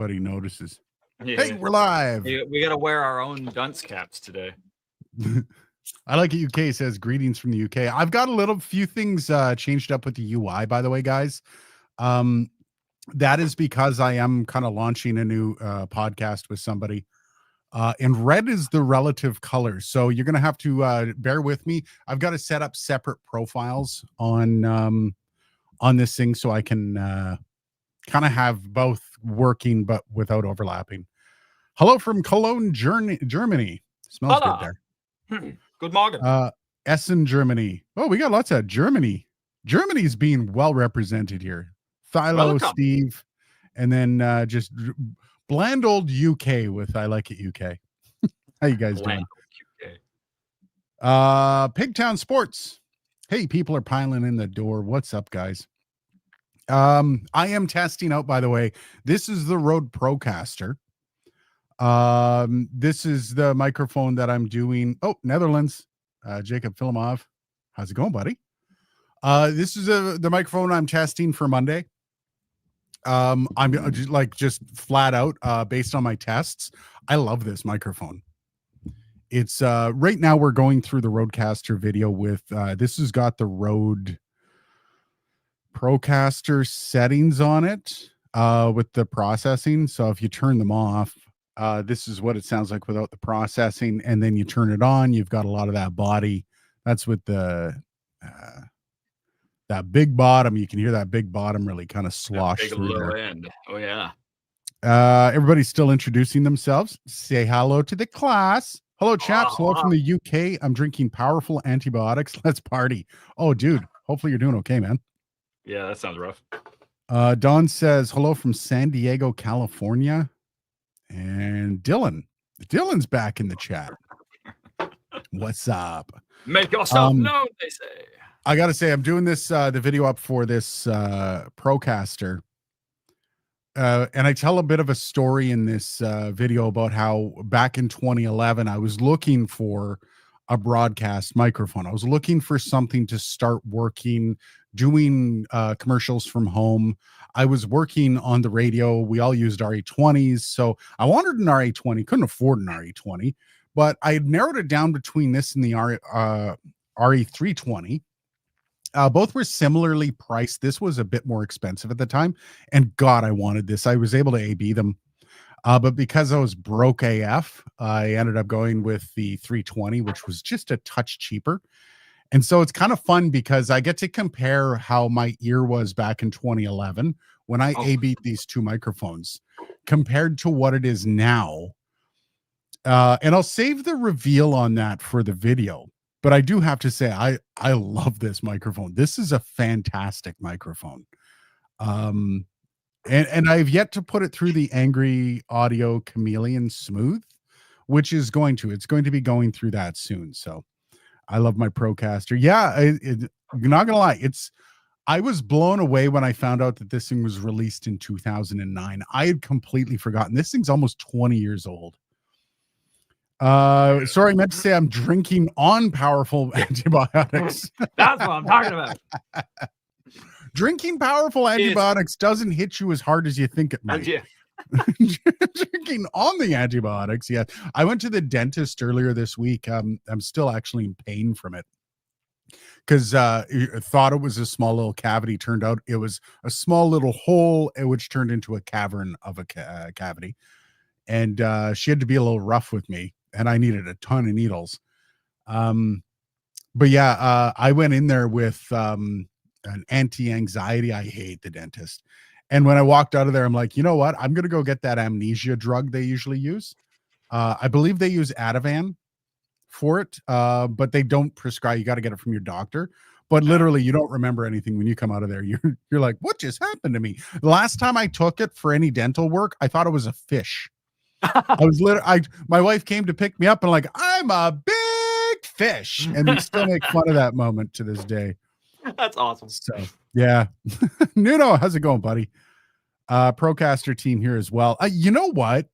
Nobody notices. Yeah. Hey, we're live. We got to wear our own dunce caps today. I like it. UK says greetings from the UK. I've got a few things changed up with the UI, by the way, guys. That is because I am kind of launching a new podcast with somebody. And red is the relative color. So you're going to have to bear with me. I've got to set up separate profiles on this thing so I can kind of have both working but without overlapping. Hello from Cologne, Germany. Smells Hola. good there. Good morning. Essen, Germany. Oh, we got lots of Germany. Germany's being well represented here. Thilo, Welcome. Steve, and then just bland old UK with I Like It UK. How you guys doing? Pigtown Sports. Hey, people are piling in the door. What's up, guys? I am testing out, by the way. This is the Rode Procaster. This is the microphone that I'm doing. Oh, Netherlands. Jacob Filimov. How's it going, buddy? This is the microphone I'm testing for Monday. I'm just flat out based on my tests. I love this microphone. It's right now we're going through the Rodecaster video with this has got the Rode Procaster settings on it with the processing. So if you turn them off, this is what it sounds like without the processing, and then you turn it on, you've got a lot of that body. That's with the that big bottom. You can hear that big bottom really kind of slosh big through low there. end. Oh yeah. Everybody's still introducing themselves. Say hello to the class. Hello, chaps. Hello from the UK. I'm drinking powerful antibiotics. Let's party. Oh, dude. Hopefully you're doing okay, man. Yeah, that sounds rough. Don says hello from San Diego, California. And Dylan's back in the chat. What's up? Make yourself known, they say. I gotta say, I'm doing this the video up for this Procaster. And I tell a bit of a story in this video about how back in 2011 I was looking for a broadcast microphone. I was looking for something to start working, doing commercials from home. I was working on the radio. We all used RA20s. So I wanted an RA20, couldn't afford an RA20, but I had narrowed it down between this and the RE320. Both were similarly priced. This was a bit more expensive at the time. And God, I wanted this. I was able to AB them. But because I was broke AF, I ended up going with the 320, which was just a touch cheaper. And so it's kind of fun because I get to compare how my ear was back in 2011 when I AB'd these two microphones compared to what it is now. And I'll save the reveal on that for the video. But I do have to say, I love this microphone. This is a fantastic microphone. And I've yet to put it through the Angry Audio Chameleon Smooth, which is it's going to be going through that soon. So I love my Procaster. Yeah, I'm not gonna lie. I was blown away when I found out that this thing was released in 2009. I had completely forgotten. This thing's almost 20 years old. Sorry, I meant to say I'm drinking on powerful antibiotics. That's what I'm talking about. Drinking powerful antibiotics doesn't hit you as hard as you think it might. Yeah. Drinking on the antibiotics, yeah. I went to the dentist earlier this week. I'm still actually in pain from it because I thought it was a small little cavity. Turned out it was a small little hole, which turned into a cavern of a cavity. And she had to be a little rough with me, and I needed a ton of needles. But yeah, I went in there with an anti-anxiety. I hate the dentist. And when I walked out of there, I'm like, you know what? I'm going to go get that amnesia drug they usually use. I believe they use Ativan for it, but they don't prescribe. You got to get it from your doctor. But literally, you don't remember anything when you come out of there. You're like, what just happened to me? The last time I took it for any dental work, I thought it was a fish. My wife came to pick me up and like, I'm a big fish. And we still make fun of that moment to this day. That's awesome. So yeah. Nuno, how's it going, buddy? Procaster team here as well. You know what?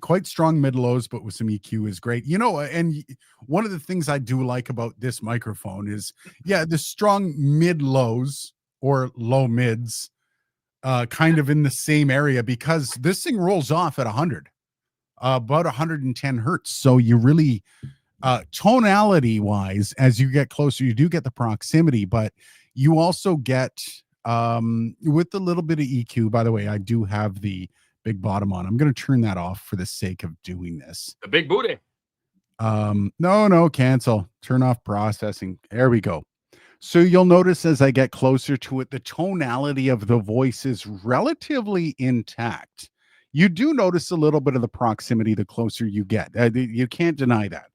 Quite strong mid-lows, but with some EQ is great. You know, and one of the things I do like about this microphone is, yeah, the strong mid-lows or low mids kind of in the same area, because this thing rolls off at 100, about 110 hertz. So you really, tonality wise, as you get closer, you do get the proximity, but you also get, with a little bit of EQ. By the way, I do have the big bottom on. I'm going to turn that off for the sake of doing this. The big booty. No, cancel. Turn off processing. There we go. So you'll notice as I get closer to it, the tonality of the voice is relatively intact. You do notice a little bit of the proximity the closer you get. You can't deny that.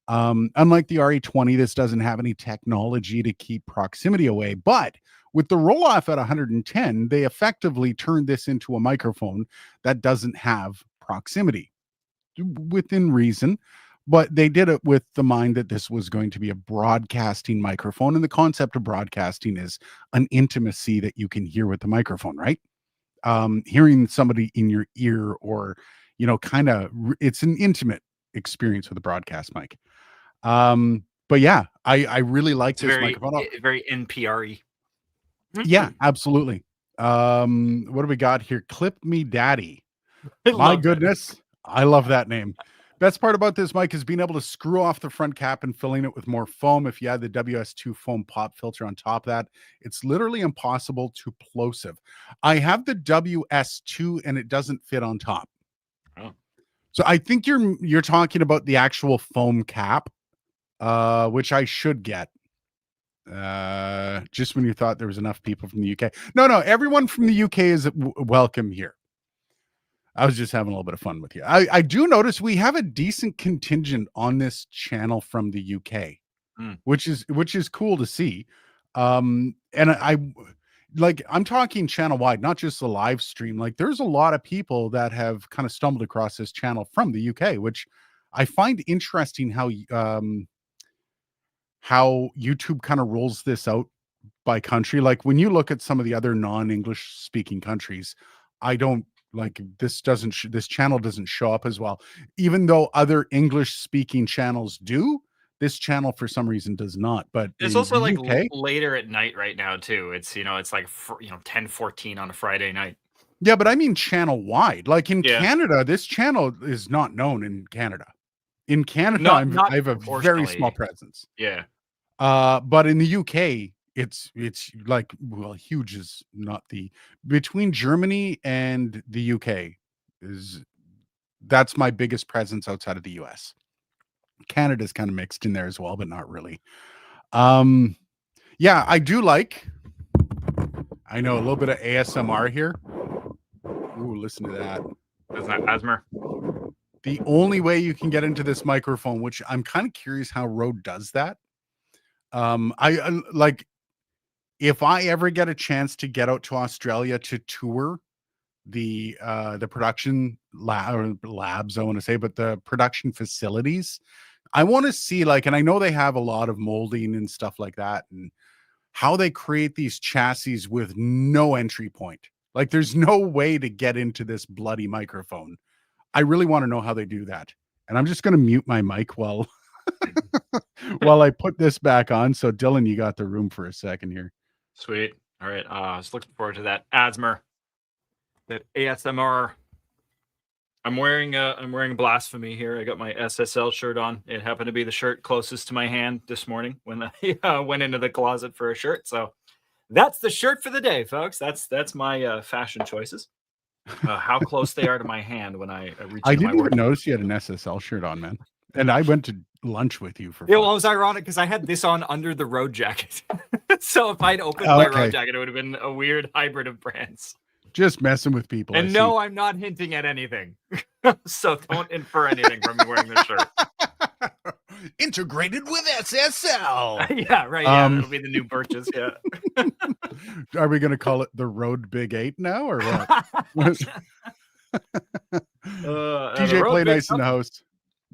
Unlike the RE20, this doesn't have any technology to keep proximity away. But with the roll off at 110, they effectively turned this into a microphone that doesn't have proximity within reason. But they did it with the mind that this was going to be a broadcasting microphone. And the concept of broadcasting is an intimacy that you can hear with the microphone, right? Hearing somebody in your ear, or, kind of, it's an intimate experience with a broadcast mic. But yeah, I really like this microphone. Very NPR-y. Yeah, absolutely. What do we got here? Clip Me Daddy. My goodness. I love that name. Best part about this mic is being able to screw off the front cap and filling it with more foam. If you add the WS2 foam pop filter on top of that, it's literally impossible to plosive. I have the WS2 and it doesn't fit on top. Oh. So I think you're talking about the actual foam cap, which I should get. Just when you thought there was enough people from the UK. No, everyone from the UK is welcome here. I was just having a little bit of fun with you. I do notice we have a decent contingent on this channel from the UK, which is cool to see. And I'm talking channel wide, not just the live stream. Like, there's a lot of people that have kind of stumbled across this channel from the UK, which I find interesting how YouTube kind of rolls this out by country. Like, when you look at some of the other non-English speaking countries, I don't like this channel doesn't show up as well, even though other English speaking channels do. This channel for some reason does not. But it's also like later at night right now too. It's it's like 10:14 on a Friday night. Yeah, but I mean channel wide. Like in Canada, this channel is not known in Canada. In Canada, I have a very small presence. Yeah. But in the UK, it's like, well, huge is not between Germany and the UK that's my biggest presence outside of the US. Canada's kind of mixed in there as well, but not really. Yeah, I do I know a little bit of ASMR here. Ooh, listen to that. Isn't that Asmer? The only way you can get into this microphone, which I'm kind of curious how Rode does that. I like, if I ever get a chance to get out to Australia to tour the production labs, I want to say, but the production facilities, I want to see, like, and I know they have a lot of molding and stuff like that, and how they create these chassis with no entry point. Like, there's no way to get into this bloody microphone. I really want to know how they do that. And I'm just going to mute my mic while I put this back on. So Dylan, you got the room for a second here. Sweet. All right. I was looking forward to that ASMR. That ASMR. I'm wearing Blasphemy here. I got my SSL shirt on. It happened to be the shirt closest to my hand this morning when I went into the closet for a shirt. So that's the shirt for the day, folks. That's my fashion choices. How close they are to my hand when I reach. I didn't even notice you had an SSL shirt on, man. And I went to lunch with you for. Yeah, well, it was ironic because I had this on under the Rode jacket. So if I'd opened my Rode jacket, it would have been a weird hybrid of brands. Just messing with people. And no, I'm not hinting at anything. So don't infer anything from me wearing this shirt. Integrated with SSL. Yeah, right. Yeah, that'll be the new purchase. Yeah. Are we going to call it the Rode Big 8 now, or what? TJ Play Nice in the host.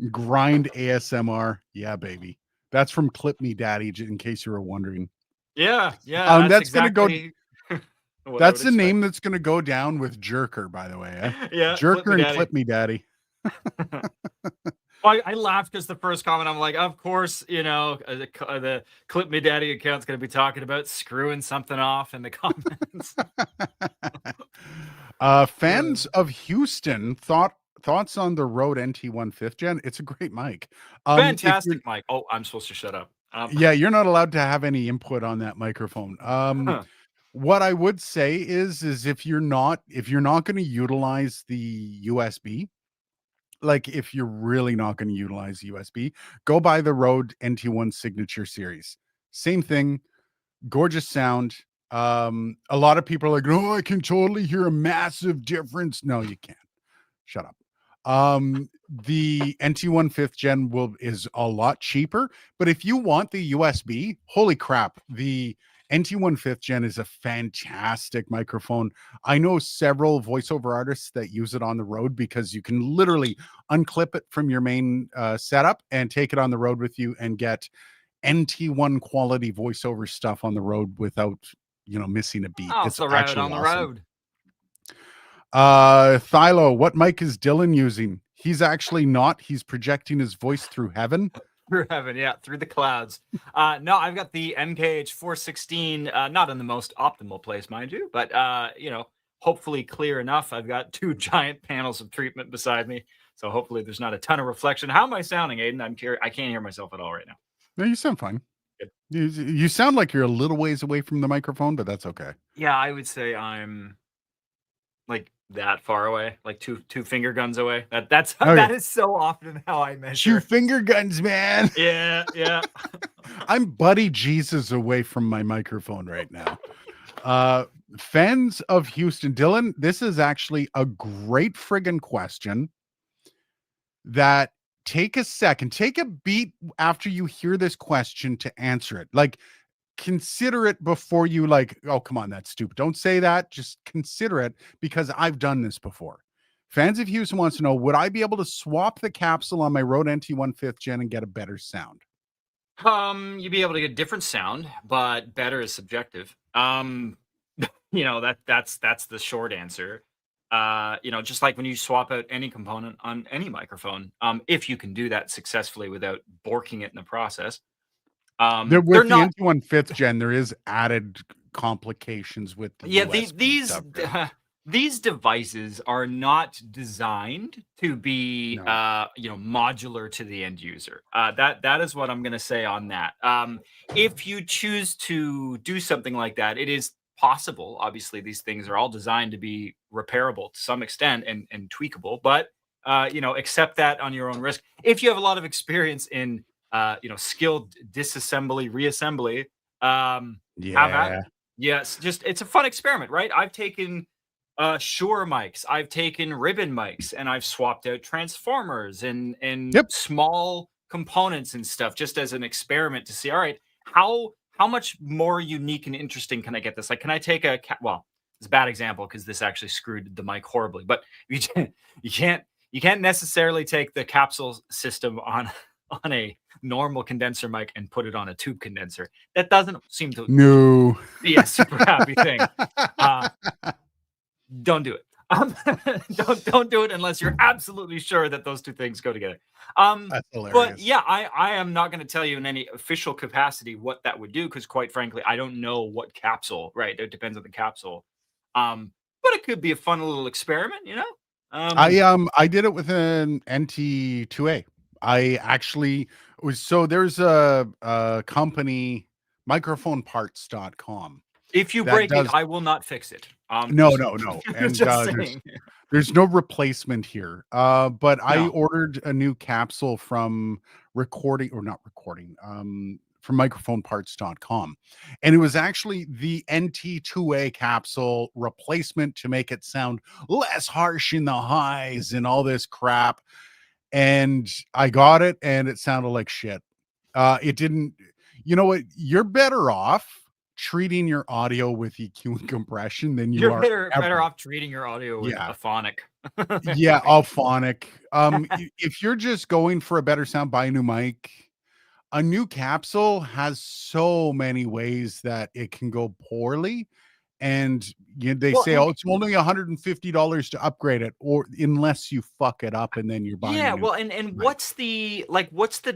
Grind ASMR. Yeah, baby. That's from Clip Me Daddy, in case you were wondering. Yeah. That's exactly going to go. That's the name that's going to go down with Jerker, by the way. Eh? Yeah. Jerker and Clip Me Daddy. I laughed because the first comment, I'm like, of course, the Clip Me Daddy account's going to be talking about screwing something off in the comments. Fans of Houston thoughts on the Rode NT1 5th gen. It's a great mic. If you're Fantastic, Mike. Oh, I'm supposed to shut up. Yeah, you're not allowed to have any input on that microphone. What I would say is if you're not going to utilize the USB, like if you're really not going to utilize USB, go buy the Rode NT1 Signature Series. Same thing, gorgeous sound. A lot of people are like, "Oh, I can totally hear a massive difference." No, you can't. Shut up. The NT1 5th gen is a lot cheaper, but if you want the USB, holy crap, the NT1 5th gen is a fantastic microphone. I know several voiceover artists that use it on the road because you can literally unclip it from your main setup and take it on the road with you and get NT1 quality voiceover stuff on the road without missing a beat. Off It's the road, actually on the awesome. road. Thilo, what mic is Dylan using? He's actually not. He's projecting his voice through heaven. Through heaven, yeah, through the clouds. No, I've got the MKH 416, not in the most optimal place, mind you, but hopefully clear enough. I've got two giant panels of treatment beside me, so hopefully there's not a ton of reflection. How am I sounding, Aiden? I'm curious. I can't hear myself at all right now. No, you sound fine. Good. You sound like you're a little ways away from the microphone, but that's okay. Yeah, I would say I'm like that far away, like two finger guns away. That's Okay. that is so often how I measure. 2 finger guns, man. Yeah. I'm buddy Jesus away from my microphone right now. Fans of Houston, Dylan, this is actually a great friggin' question that take a second, take a beat after you hear this question to answer it. Like, consider it before you oh, come on, that's stupid. Don't say that. Just consider it because I've done this before. Fans of Houston wants to know, would I be able to swap the capsule on my Rode NT1 5th gen and get a better sound? You'd be able to get different sound, but better is subjective. That's the short answer. Just like when you swap out any component on any microphone, if you can do that successfully without borking it in the process. With they're the not NT1 5th gen, there is added complications with the USB stuff. These devices are not designed to be No. modular to the end user. That is what I'm going to say on that. If you choose to do something like that, it is possible. Obviously, these things are all designed to be repairable to some extent and tweakable, but accept that on your own risk. If you have a lot of experience in skilled disassembly, reassembly, have at it. Yes, just it's a fun experiment, right? I've taken Shure mics, I've taken ribbon mics, and I've swapped out transformers and small components and stuff just as an experiment to see, all right, how much more unique and interesting can I get this? Like, can I take well, it's a bad example because this actually screwed the mic horribly, but you can't necessarily take the capsule system on a normal condenser mic and put it on a tube condenser. That doesn't seem to be a super happy thing. Don't do it. Don't do it unless you're absolutely sure that those two things go together. That's hilarious. But yeah, I am not going to tell you in any official capacity what that would do because, quite frankly, I don't know what capsule. Right, it depends on the capsule. But it could be a fun little experiment, I did it with an NT2A. I actually there's a company, microphoneparts.com. If you break it, I will not fix it. No. And there's no replacement here. But I ordered a new capsule from from microphoneparts.com. And it was actually the NT2A capsule replacement to make it sound less harsh in the highs and all this crap. And I got it and it sounded like shit. It didn't, you know what? You're better off treating your audio with EQ and compression than you're better off treating your audio with a phonic. Yeah, alphonic. If you're just going for a better sound, buy a new mic. A new capsule has so many ways that it can go poorly. and they Well, say, oh, it's only $150 to upgrade it, or unless you fuck it up and then you're buying a yeah, new. well, and Right. what's the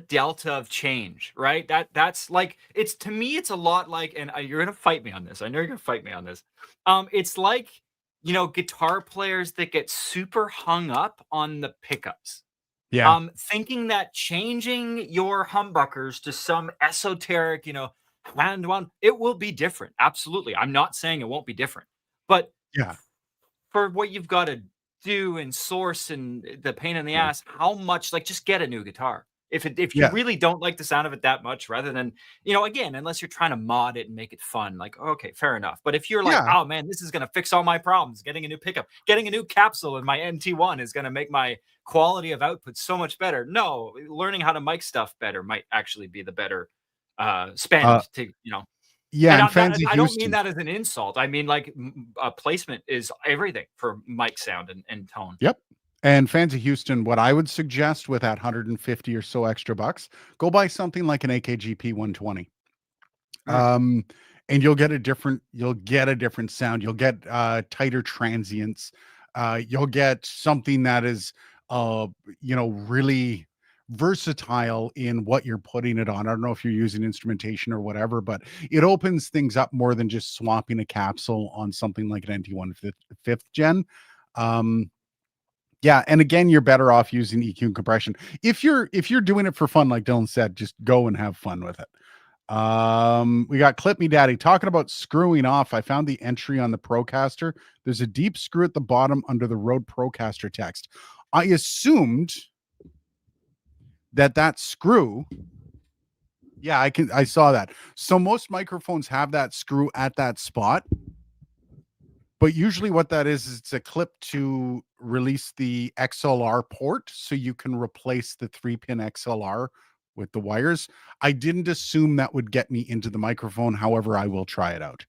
delta of change, right? That's like it's to me, it's a lot like, and you're gonna fight me on this. I know you're gonna fight me on this. It's like guitar players that get super hung up on the pickups. Yeah. Thinking that changing your humbuckers to some esoteric, hand one, it will be different. Absolutely. I'm not saying it won't be different. But Yeah. for what you've got to do and source and the pain in the Yeah. ass, how much like just get a new guitar. If you Yeah. really don't like the sound of it that much, rather than, again, unless you're trying to mod it and make it fun, like okay, fair enough. But if you're like, Yeah. oh man, this is gonna fix all my problems, getting a new pickup, getting a new capsule in my NT1 is gonna make my quality of output so much better. No, learning how to mic stuff better might actually be the better Uh, spend to, yeah. and And fans of I don't mean Houston. that as an insult. I mean, like, placement is everything for mic sound and tone. Yep. And fans of Houston, what I would suggest with that 150 or so extra bucks, go buy something like an AKGP 120. Mm. Um, and you'll get a different sound. You'll get tighter transients. You'll get something that is really versatile in what you're putting it on. I don't know if you're using instrumentation or whatever, but it opens things up more than just swapping a capsule on something like an NT1 fifth gen. Um, yeah, and again, you're better off using EQ and compression. If you're doing it for fun, like Dylan said, just go and have fun with it. We got Clip Me Daddy talking about screwing off. I found the entry on the Procaster. There's a deep screw at the bottom under the Rode Procaster text. I assumed that screw. Yeah, I saw that. So most microphones have that screw at that spot. But usually what that is it's a clip to release the XLR port so you can replace the 3-pin XLR with the wires. I didn't assume that would get me into the microphone. However, I will try it out.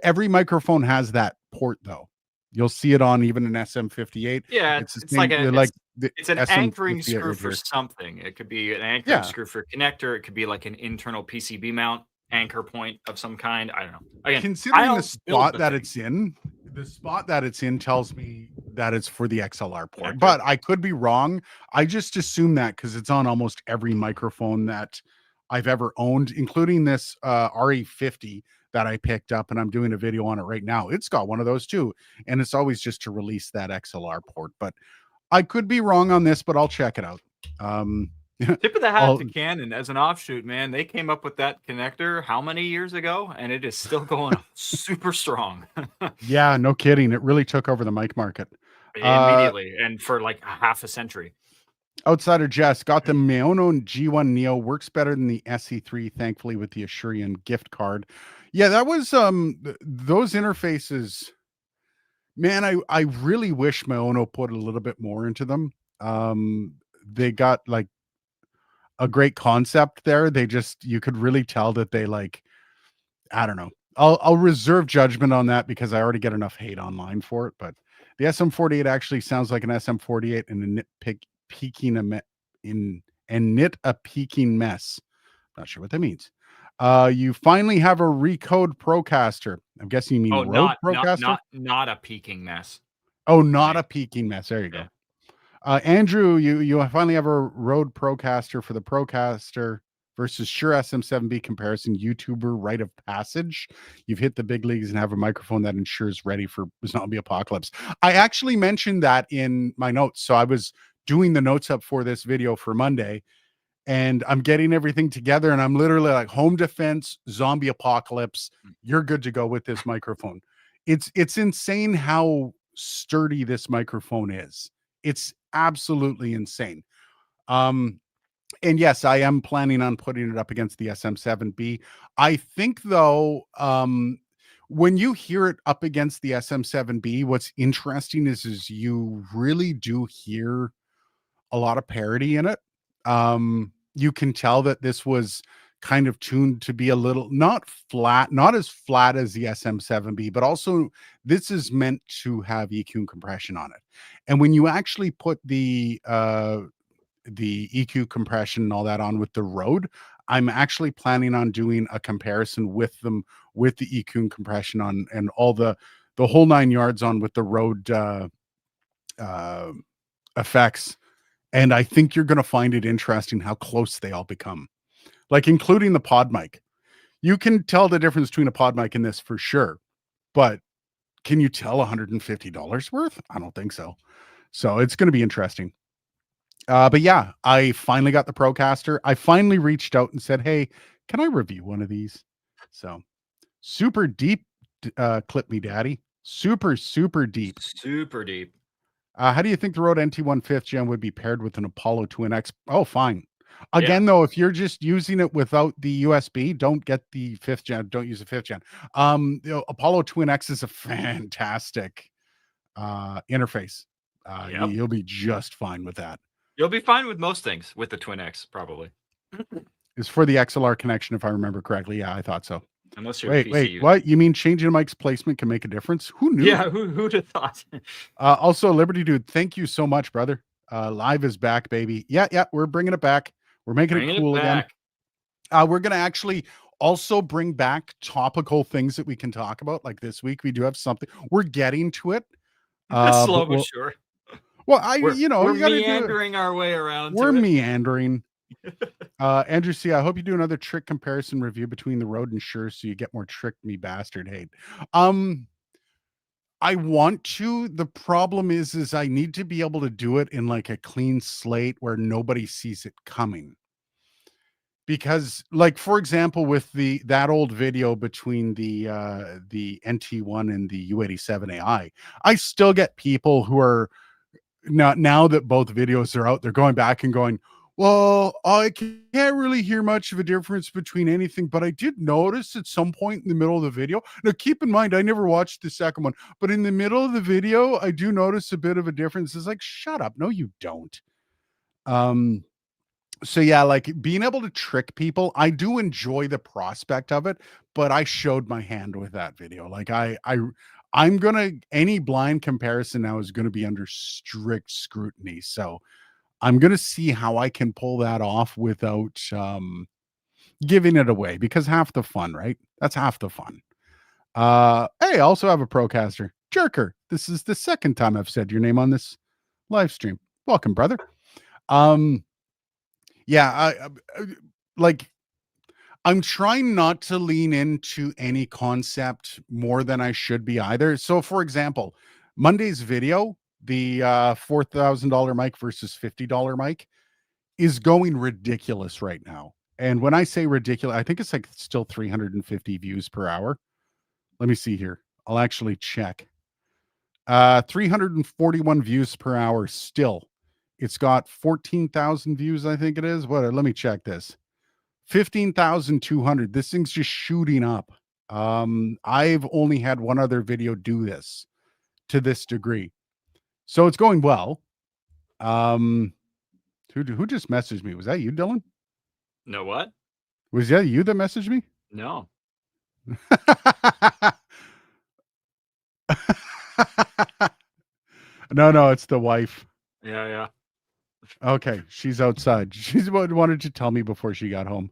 Every microphone has that port though. You'll see it on even an SM58. Yeah, It's the it's like same like the it's an anchoring SM58 screw right for here. something. It could be an anchoring Yeah. screw for a connector. It could be like an internal PCB mount anchor point of some kind. I don't know. Again, I Considering the don't build spot the that thing. it's in, the spot that it's in tells me that it's for the XLR port, Connector. but I could be wrong. I just assume that because it's on almost every microphone that I've ever owned, including this RE50 that I picked up, and I'm doing a video on it right now. It's got one of those too, and it's always just to release that XLR port. But I could be wrong on this, but I'll check it out. Um, Tip of the hat I'll to Canon as an offshoot, man. They came up with that connector how many years ago, and it is still going super strong Yeah, no kidding. It really took over the mic market. Uh, immediately and for like half a century. Outsider Jess got the Maono G1 Neo, works better than the SE3, thankfully, with the Assurian gift card. Yeah, that was those interfaces. Man, I really wish Maono put a little bit more into them. They got like a great concept there. They just you could really tell that they like I don't know. I'll reserve judgment on that because I already get enough hate online for it. But the SM48 actually sounds like an SM48 and a peaking knit a peaking mess. Not sure what that means. You finally have a Recode Procaster. I'm guessing you mean Oh, Rode not not Procaster. not not a peaking mess. Oh, not My a peaking mess. There you yeah. go. Andrew, you finally have a Rode Procaster for the Procaster versus Shure SM7B comparison. YouTuber rite of passage. You've hit the big leagues and have a microphone that ensures ready for zombie apocalypse. I actually mentioned that in my notes. So I was doing the notes up for this video for Monday, and I'm getting everything together, and I'm literally like home defense, zombie apocalypse. You're good to go with this microphone. It's insane how sturdy this microphone is. It's absolutely insane. Um, and yes, I am planning on putting it up against the SM7B. I think though, when you hear it up against the SM7B, what's interesting is you really do hear a lot of parody in it. You can tell that this was kind of tuned to be a little not flat, not as flat as the SM7B, but also this is meant to have EQ and compression on it. And when you actually put the EQ compression and all that on with the Rode, I'm actually planning on doing a comparison with them with the EQ and compression on and all the whole 9 yards on with the Rode uh, effects. And I think you're going to find it interesting how close they all become, like including the pod mic. You can tell the difference between a pod mic and this for sure, but can you tell $150 worth? I don't think so. So it's going to be interesting. But yeah, I finally got the Procaster. I finally reached out and said, "Hey, can I review one of these?" So super deep, clip me, daddy. Super, super deep. Super deep. How do you think the Rode NT1 5th Gen would be paired with an Apollo Twin X? Oh, fine. Yeah. Again, though, if you're just using it without the USB, don't get the 5th Gen. Don't use the 5th Gen. Apollo Twin X is a fantastic interface. Yep. You'll be just fine with that. You'll be fine with most things with the Twin X, probably. It's for the XLR connection, if I remember correctly. Yeah, I thought so. Unless you're a PC Wait, user. what? You mean changing a mic's placement can make a difference? Who knew? Yeah, who'd have thought? Also, Liberty Dude, thank you so much, brother. Live is back, baby. Yeah, we're bringing it back. We're making it cool again. We're going to actually also bring back topical things that we can talk about. Like this week, we do have something. We're getting to it. Slow but sure. Well, we're you gotta meandering our way around. We're meandering. Andrew C, I hope you do another trick comparison review between the Rode and Shure so you get more trick me bastard hate. I want to. The problem is I need to be able to do it in like a clean slate where nobody sees it coming. Because, like, for example, with that old video between the NT1 and the U87 AI, I still get people who are now that both videos are out, they're going back and going, well, I can't really hear much of a difference between anything, but I did notice at some point in the middle of the video. Now, keep in mind, I never watched the second one, but in the middle of the video, I do notice a bit of a difference. It's like, shut up. No, you don't. So yeah, like being able to trick people, I do enjoy the prospect of it, but I showed my hand with that video. Like I'm gonna any blind comparison now is gonna be under strict scrutiny. So I'm gonna see how I can pull that off without giving it away because half the fun, right? That's half the fun. Hey, I also have a Procaster. Jerker. This is the second time I've said your name on this live stream. Welcome, brother. Yeah, like I'm trying not to lean into any concept more than I should be either. So, for example, Monday's video, the $4,000 mic versus $50 mic, is going ridiculous right now. And when I say ridiculous, I think it's like still 350 views per hour. Let me see here. I'll actually check. 341 views per hour still. It's got 14,000 views, I think it is. What? Let me check this. 15,200. This thing's just shooting up. I've only had one other video do this to this degree. So it's going well. Who just messaged me? Was that you, Dylan? No, what? Was that you that messaged me? No. No, it's the wife. Yeah. Okay, she's outside. She's wanted to tell me before she got home.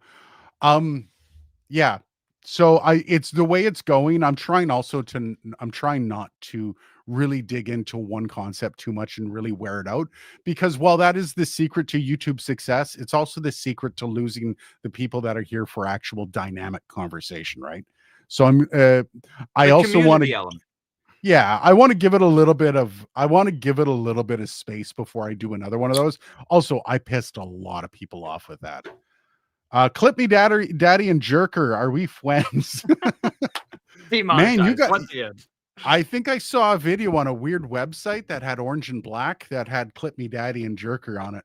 Yeah. So it's the way it's going. I'm trying not to really dig into one concept too much and really wear it out, because while that is the secret to YouTube success, it's also the secret to losing the people that are here for actual dynamic conversation, right? So I also want to element. Yeah, I want to give it a little bit of space before I do another one of those. Also, I pissed a lot of people off with that. Clip me, daddy and jerker. Are we friends? Man, you got. I think I saw a video on a weird website that had orange and black that had clip me, daddy and jerker on it.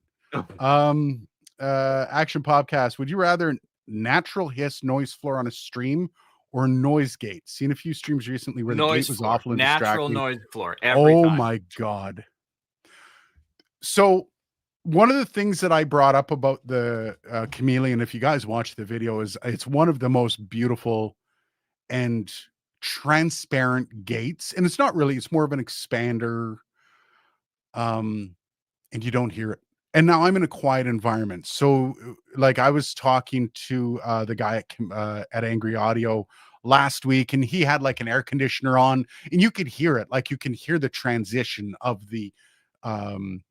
Action podcast. Would you rather natural hiss noise floor on a stream or noise gate? Seen a few streams recently where the gate was awful and natural distracting. Noise floor. Every time. My God. So one of the things that I brought up about the Chameleon, if you guys watch the video, is it's one of the most beautiful and transparent gates. And it's not really, it's more of an expander. And you don't hear it. And now I'm in a quiet environment. So, like, I was talking to the guy at Angry Audio last week, and he had like an air conditioner on, and you could hear it. Like, you can hear the transition um,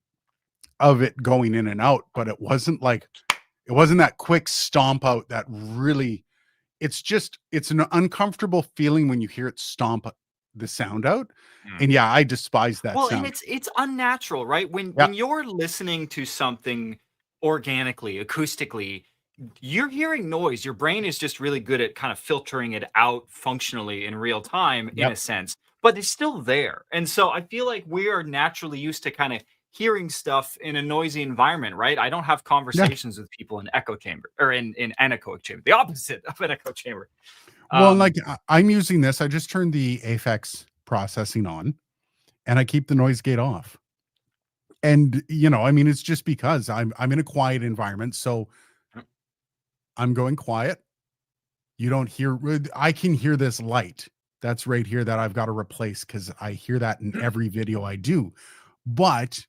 of it going in and out, but it wasn't that quick stomp out that really. It's an uncomfortable feeling when you hear it stomp the sound out, Mm. and yeah, I despise that Well, and sound. it's unnatural, right? Yeah, When you're listening to something organically, acoustically, you're hearing noise. Your brain is just really good at kind of filtering it out functionally in real time, in yep, a sense, but it's still there. And so I feel like we are naturally used to kind of hearing stuff in a noisy environment, right? I don't have yeah. conversations with people in echo chamber or in anechoic chamber, the opposite of an echo chamber. Well, and Um, like I'm using this. I just turned the Aphex processing on, and I keep the noise gate off. And I mean, it's just because I'm in a quiet environment, so I'm going quiet. You don't hear. I can hear this light that's right here that I've got to replace because I hear that in every video I do. But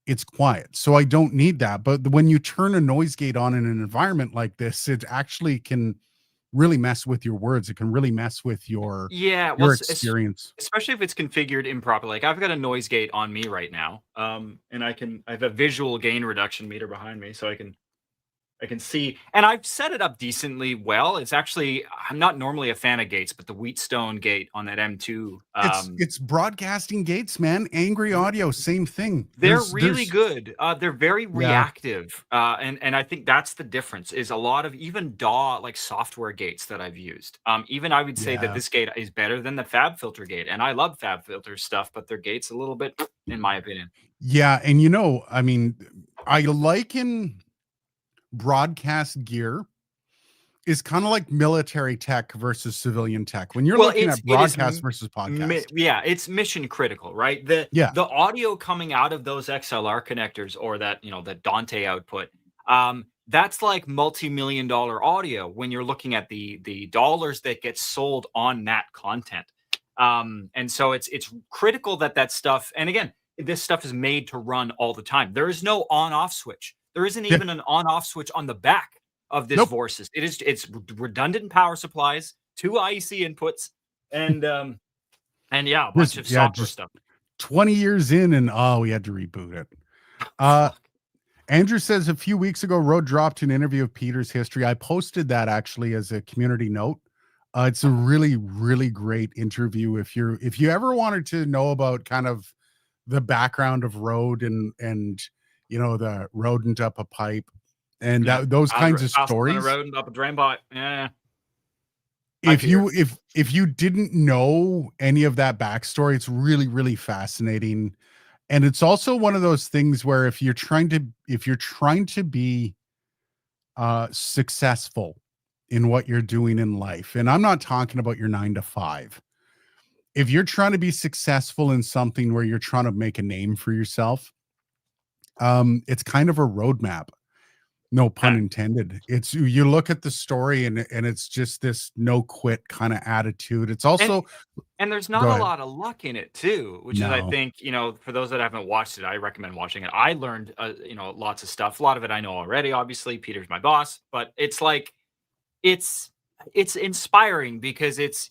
it's quiet, so I don't need that. But when you turn a noise gate on in an environment like this, it actually can really mess with your words. It can really mess with Yeah, well, your experience. especially if it's configured improperly. Like I've got a noise gate on me right now, and I have a visual gain reduction meter behind me, so I can see, and I've set it up decently well. It's actually I'm not normally a fan of gates, but the Wheatstone gate on that M2, It's broadcasting gates, man. Angry Audio, same thing. they're really good. They're very Yeah, reactive, and I think that's the difference. Is a lot of even DAW like software gates that I've used. Even I would say that yeah, this gate is better than the FabFilter gate, and I love FabFilter stuff, but their gate's a little bit, in my opinion. yeah. And I mean, I liken broadcast gear is kind of like military tech versus civilian tech. When you're Well, looking at it is broadcast versus podcast, yeah, it's mission critical, right? The yeah, the audio coming out of those XLR connectors or that, the Dante output, that's like multi-million dollar audio when you're looking at the dollars that get sold on that content. And so it's critical that that stuff, and again, this stuff is made to run all the time. There is no on-off switch. There isn't yeah, even an on-off switch on the back of this nope. Vorsis. It's redundant power supplies, two IEC inputs, and yeah, a bunch Just of yeah, software just stuff. 20 years in, and oh, we had to reboot it. Uh, Fuck. Andrew says a few weeks ago, Rode dropped an interview of Peter's history. I posted that actually as a community note. It's a really, really great interview. If you ever wanted to know about kind of the background of Rode and the rodent up a pipe and Yeah, those kinds of passing down a stories. road and up a drain pipe. Yeah, hi If Peter. you if you didn't know any of that backstory, it's really, really fascinating. And it's also one of those things where if you're trying to be successful in what you're doing in life, and I'm not talking about your 9 to 5. If you're trying to be successful in something where you're trying to make a name for yourself, it's kind of a roadmap. No pun Yeah. intended. It's you look at the story and it's just this no quit kind of attitude. It's And also and there's not go a ahead. lot of luck in it too, which is I No. think, for those that haven't watched it, I recommend watching it. I learned lots of stuff. A lot of it I know already, obviously. Peter's my boss, but it's like it's it's inspiring because it's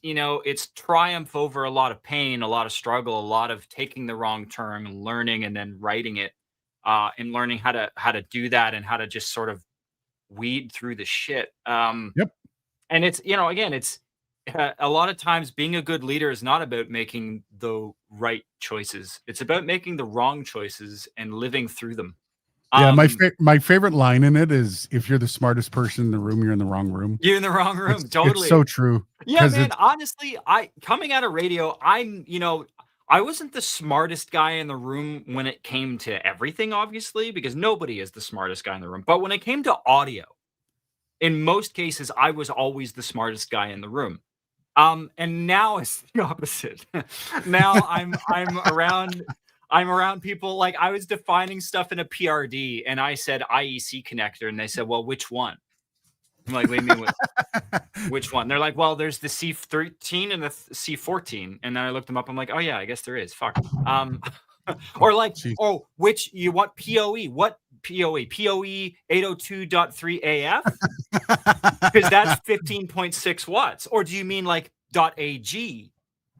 triumph over a lot of pain, a lot of struggle, a lot of taking the wrong turn, learning and then writing it, and learning how to do that and how to just sort of weed through the shit. Yep. And it's again, it's a lot of times being a good leader is not about making the right choices. It's about making the wrong choices and living through them. Yeah, Um, my favorite line in it is if you're the smartest person in the room, you're in the wrong room. you're in the wrong room, It's so totally. true Yeah, because man. it's Honestly, I coming out of radio, I wasn't the smartest guy in the room when it came to everything, obviously, because nobody is the smartest guy in the room. But when it came to audio, in most cases, I was always the smartest guy in the room. And now it's the opposite. Now I'm around people like I was defining stuff in a PRD and I said IEC connector and they said, "Well, which one?" I'm like, "What do you mean which one?" They're like, "Well, there's the C13 and the C14." And then I looked them up. I'm like, "Oh yeah, I guess there is." Fuck. Or like, Jeez. oh, which you want PoE? What PoE? PoE 802.3 AF? Because that's 15.6 watts. Or do you mean like .ag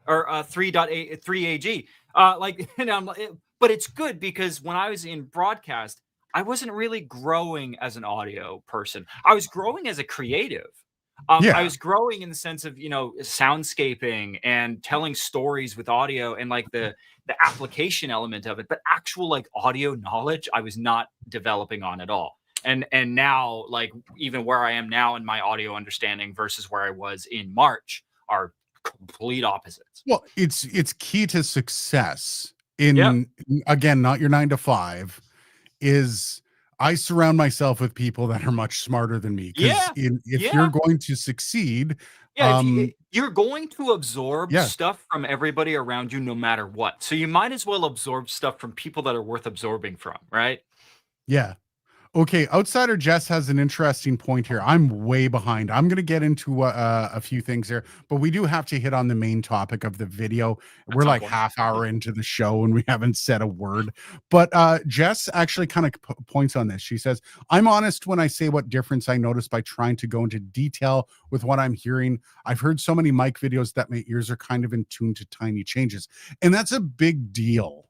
or 3.3 AG? Like, and I'm like, but it's good because when I was in broadcast, I wasn't really growing as an audio person. I was growing as a creative. I Yeah. was growing in the sense of, soundscaping and telling stories with audio and like the application element of it, but actual like audio knowledge, I was not developing on at all. And now, like, even where I am now in my audio understanding versus where I was in March are complete opposites. Well, it's key to success Yep. in, again, not your 9 to 5, is I surround myself with people that are much smarter than me, because Yeah. if you're Yeah. going to succeed, Yeah, you're going to absorb yeah, stuff from everybody around you no matter what. So you might as well absorb stuff from people that are worth absorbing from, right? yeah. Okay, Outsider Jess has an interesting point here. I'm way behind. I'm going to get into a few things here, but we do have to hit on the main topic of the video. At We're some like point. half hour into the show and we haven't said a word. But Jess actually kind of points on this. She says, "I'm honest when I say what difference I noticed by trying to go into detail with what I'm hearing. I've heard so many mic videos that my ears are kind of in tune to tiny changes." And that's a big deal.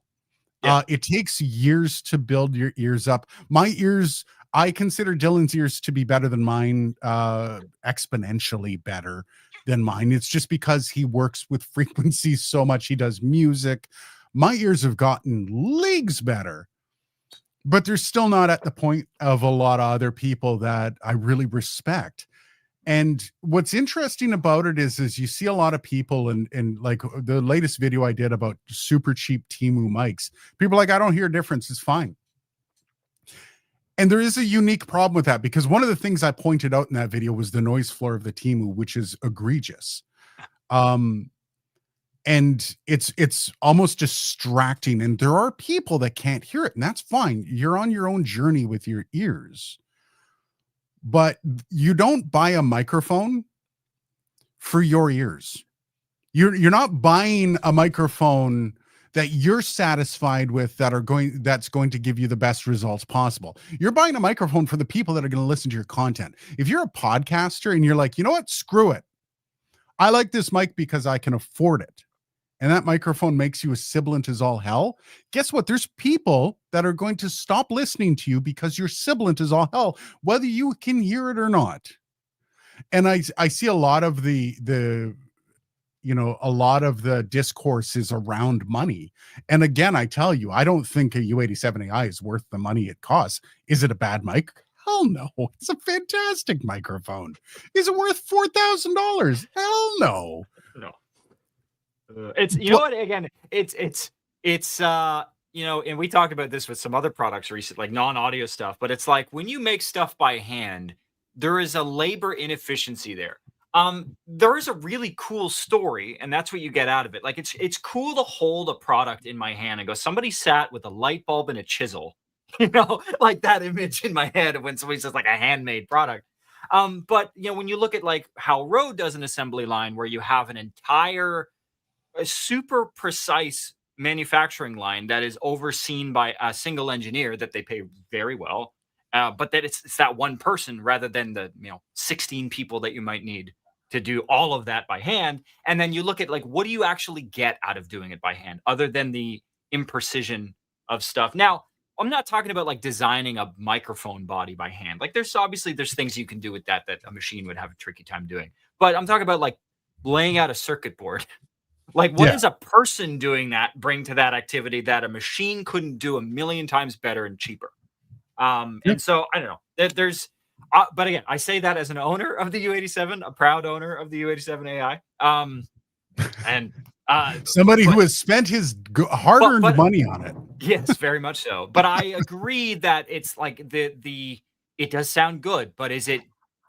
Yeah. It takes years to build your ears up. My ears, I consider Dylan's ears to be better than mine, exponentially better than mine. It's just because he works with frequencies so much. He does music. My ears have gotten leagues better, but they're still not at the point of a lot of other people that I really respect. And what's interesting about it is you see a lot of people, and like the latest video I did about super cheap Timu mics, people are like, I don't hear a difference, it's fine. And there is a unique problem with that, because one of the things I pointed out in that video was the noise floor of the Timu, which is egregious. And it's almost distracting, and there are people that can't hear it, and that's fine. You're on your own journey with your ears. But you don't buy a microphone for your ears. You're not buying a microphone that you're satisfied with, that's going to give you the best results possible. You're buying a microphone for the people that are going to listen to your content. If you're a podcaster and you're like, you know what, screw it, I like this mic because I can afford it, and that microphone makes you as sibilant as all hell, guess what? There's people that are going to stop listening to you because you're sibilant as all hell, whether you can hear it or not. And I see a lot of a lot of the discourse is around money. And again, I tell you, I don't think a U87AI is worth the money it costs. Is it a bad mic? Hell no. It's a fantastic microphone. Is it worth $4,000? Hell no. No. It's, you know But what, again, it's and we talked about this with some other products recently, like non-audio stuff, but it's like when you make stuff by hand, there is a labor inefficiency there. There is a really cool story, and that's what you get out of it. Like, it's cool to hold a product in my hand and go, somebody sat with a light bulb and a chisel, like that image in my head when somebody says like a handmade product. But when you look at like how Rode does an assembly line where you have an entire a super precise manufacturing line that is overseen by a single engineer that they pay very well, but that it's that one person rather than the 16 people that you might need to do all of that by hand. And then you look at like, what do you actually get out of doing it by hand other than the imprecision of stuff? Now, I'm not talking about like designing a microphone body by hand. Like, there's things you can do with that a machine would have a tricky time doing. But I'm talking about like laying out a circuit board. Like, what yeah, does a person doing that bring to that activity that a machine couldn't do a million times better and cheaper? yeah. And so I don't know. There's, but again, I say that as an owner of the U87, a proud owner of the U87 AI. And Somebody but who has spent his hard-earned money on it. yes, very much so. But I agree that it's like it does sound good, but is it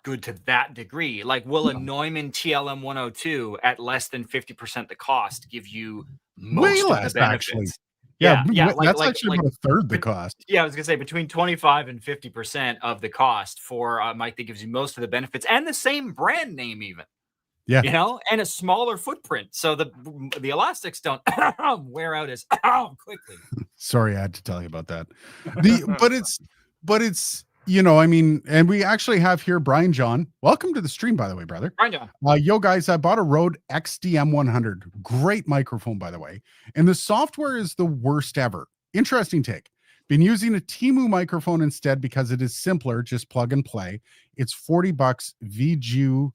good to that degree? Like, will a Neumann TLM 102 at less than 50% the cost give you Way most of the less, actually. benefits? Yeah, Yeah, that's actually about a third the cost. yeah, I was gonna say between 25 and 50% of the cost for a mic that gives you most of the benefits and the same brand name even. Yeah. and a smaller footprint, so the elastics don't wear out as quickly. Sorry, I had to tell you about that. But it's I mean, and we actually have here Brian John. Welcome to the stream, by the way, brother. Right, John. Yo, guys, I bought a Rode XDM 100. Great microphone, by the way. And the software is the worst ever. Interesting take. Been using a Temu microphone instead because it is simpler, just plug and play. It's $40 VJU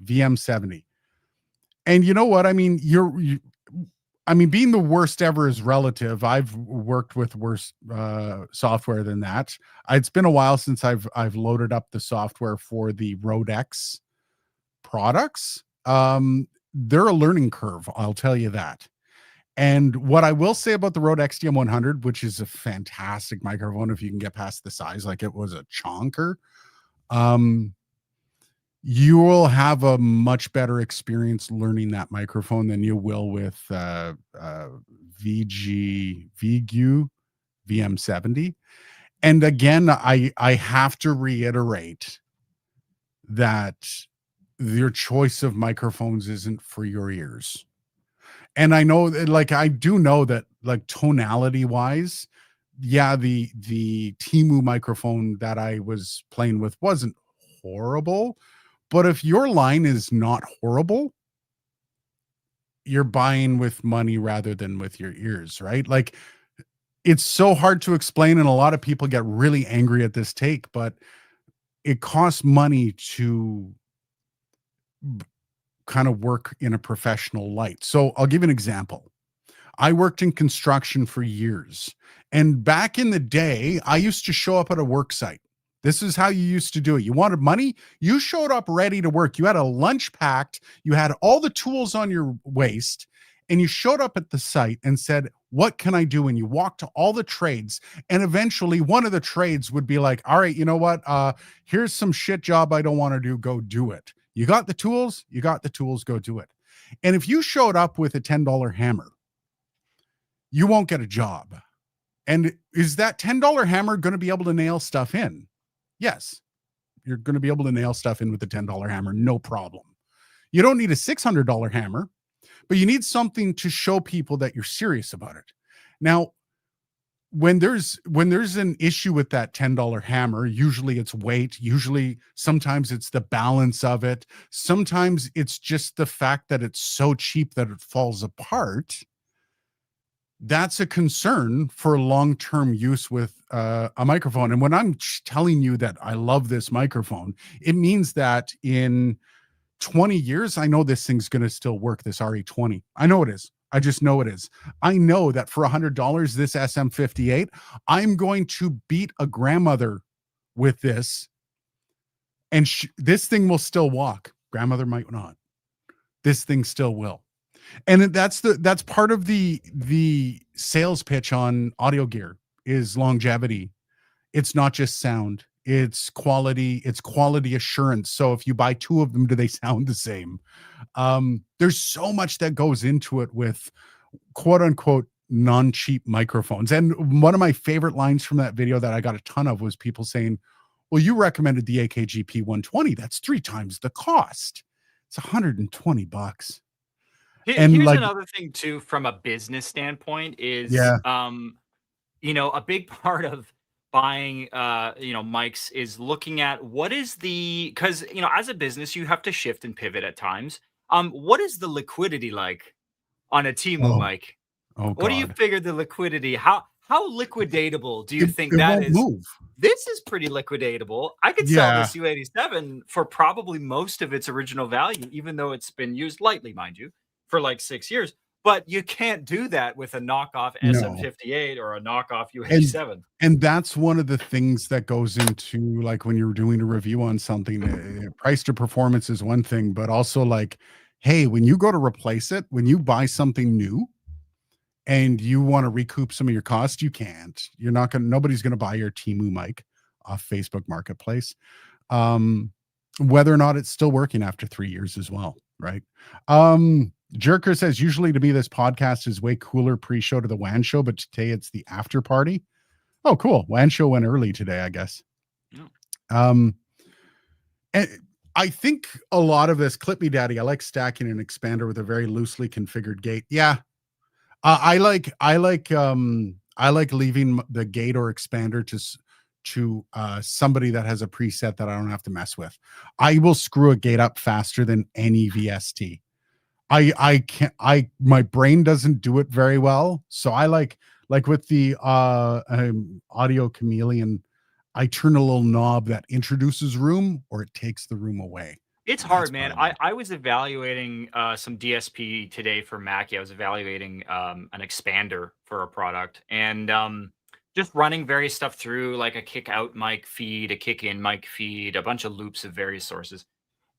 VM70. And you know what? I mean, I mean, being the worst ever is relative. I've worked with worse software than that. It's been a while since I've loaded up the software for the Rode X products. They're a learning curve, I'll tell you that. And what I will say about the Rode XDM 100, which is a fantastic microphone if you can get past the size, like it was a chonker, you will have a much better experience learning that microphone than you will with VGU VM70. And again, I have to reiterate that your choice of microphones isn't for your ears. And I know that, like, I do know that, like, tonality wise, yeah, the Temu microphone that I was playing with wasn't horrible. But if your line is not horrible, you're buying with money rather than with your ears, right? Like, it's so hard to explain, and a lot of people get really angry at this take, but it costs money to kind of work in a professional light. So I'll give you an example. I worked in construction for years. And back in the day, I used to show up at a work site. This is how you used to do it. You wanted money, you showed up ready to work. You had a lunch packed, you had all the tools on your waist, and you showed up at the site and said, "What can I do?" And you walked to all the trades. And eventually one of the trades would be like, "All right, you know what? Here's some shit job I don't want to do. Go do it." You got the tools, go do it. And if you showed up with a $10 hammer, you won't get a job. And is that $10 hammer going to be able to nail stuff in? Yes, you're going to be able to nail stuff in with the $10 hammer, no problem. You don't need a $600 hammer, but you need something to show people that you're serious about it. Now, when there's an issue with that $10 hammer, usually it's weight, usually sometimes it's the balance of it, sometimes it's just the fact that it's so cheap that it falls apart. That's a concern for long-term use with a microphone. And when I'm telling you that I love this microphone, it means that in 20 years, I know this thing's going to still work, this RE20. I know it is. I just know it is. I know that for $100, this SM58, I'm going to beat a grandmother with this, and this thing will still walk. Grandmother might not. This thing still will. And that's part of the sales pitch on audio gear is longevity. It's not just sound, it's quality assurance. So if you buy two of them, do they sound the same? There's so much that goes into it with quote unquote non-cheap microphones. And one of my favorite lines from that video that I got a ton of was people saying, "Well, you recommended the AKGP 120. That's 3 times the cost. It's $120." And Here's like, another thing too, from a business standpoint, is yeah, a big part of buying mics is looking at what is because as a business you have to shift and pivot at times. What is the liquidity like on a Temu oh, mic? oh What do you God, figure the liquidity? How liquidatable do you think it that won't is? move. This is pretty liquidatable. I could sell Yeah, this U87 for probably most of its original value, even though it's been used lightly, mind you, for like 6 years. But you can't do that with a knockoff no. SM58 or a knockoff and U87. and that's one of the things that goes into, like, when you're doing a review on something, price to performance is one thing, but also, like, hey, when you go to replace it, when you buy something new and you want to recoup some of your cost, you can't. You're not going to, nobody's going to buy your Temu mic off Facebook Marketplace. Um, whether or not it's still working after 3 years as well, right? Jerker says, usually to me, this podcast is way cooler pre-show to the WAN show, but today it's the after party. Oh, cool. WAN show went early today, I guess. Yeah. Um, and I think a lot of this clip me daddy. I like stacking an expander with a very loosely configured gate. Yeah, I like leaving the gate or expander to somebody that has a preset that I don't have to mess with. I will screw a gate up faster than any VST. I can't I my brain doesn't do it very well. So I like with the audio chameleon, I turn a little knob that introduces room or it takes the room away. It's And that's hard, what man. I I like. I was evaluating some DSP today for Mackie. I was evaluating an expander for a product, and just running various stuff through, like a kick out mic feed, a kick in mic feed, a bunch of loops of various sources.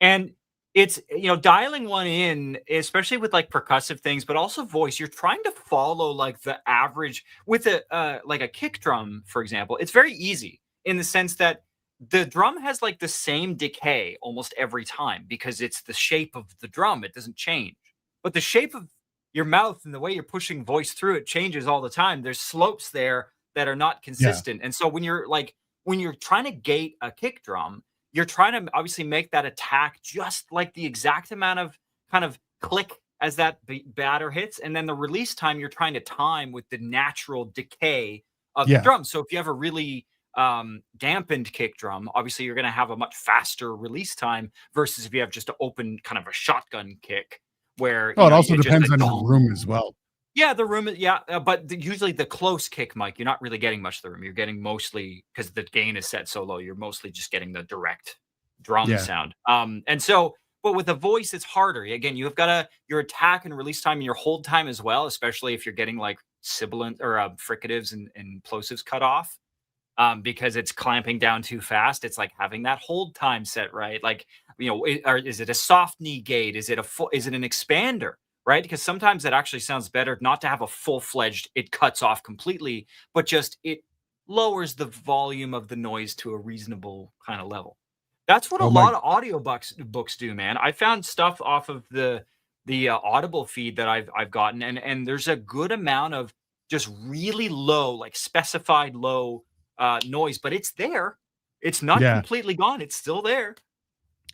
And it's, dialing one in, especially with like percussive things, but also voice, you're trying to follow like the average with a like a kick drum, for example. It's very easy in the sense that the drum has like the same decay almost every time because it's the shape of the drum. It doesn't change. But the shape of your mouth and the way you're pushing voice through it changes all the time. There's slopes there that are not Yeah. consistent. And so when you're trying to gate a kick drum, you're trying to obviously make that attack just like the exact amount of kind of click as that batter hits, and then the release time you're trying to time with the natural decay of the Yeah. drum. So if you have a really dampened kick drum, obviously you're going to have a much faster release time versus if you have just an open kind of a shotgun kick where Oh, it also it just depends a on the dong. room as well. Yeah, the room, yeah, but usually the close kick mic, you're not really getting much of the room. You're getting mostly because the gain is set so low. You're mostly just getting the direct drum Yeah. sound. And so, but with the voice, it's harder. Again, you've got your attack and release time and your hold time as well, especially if you're getting like sibilant or fricatives and plosives cut off. Because it's clamping down too fast. It's like having that hold time set right. Like, or is it a soft knee gate? Is it is it an expander? Right? Because sometimes it actually sounds better not to have a full-fledged, it cuts off completely, but just it lowers the volume of the noise to a reasonable kind of level. That's what a Oh my lot of audio books do, man. I found stuff off of the Audible feed that I've gotten, and there's a good amount of just really low, like specified low noise, but it's there. It's not yeah. completely gone. It's still there.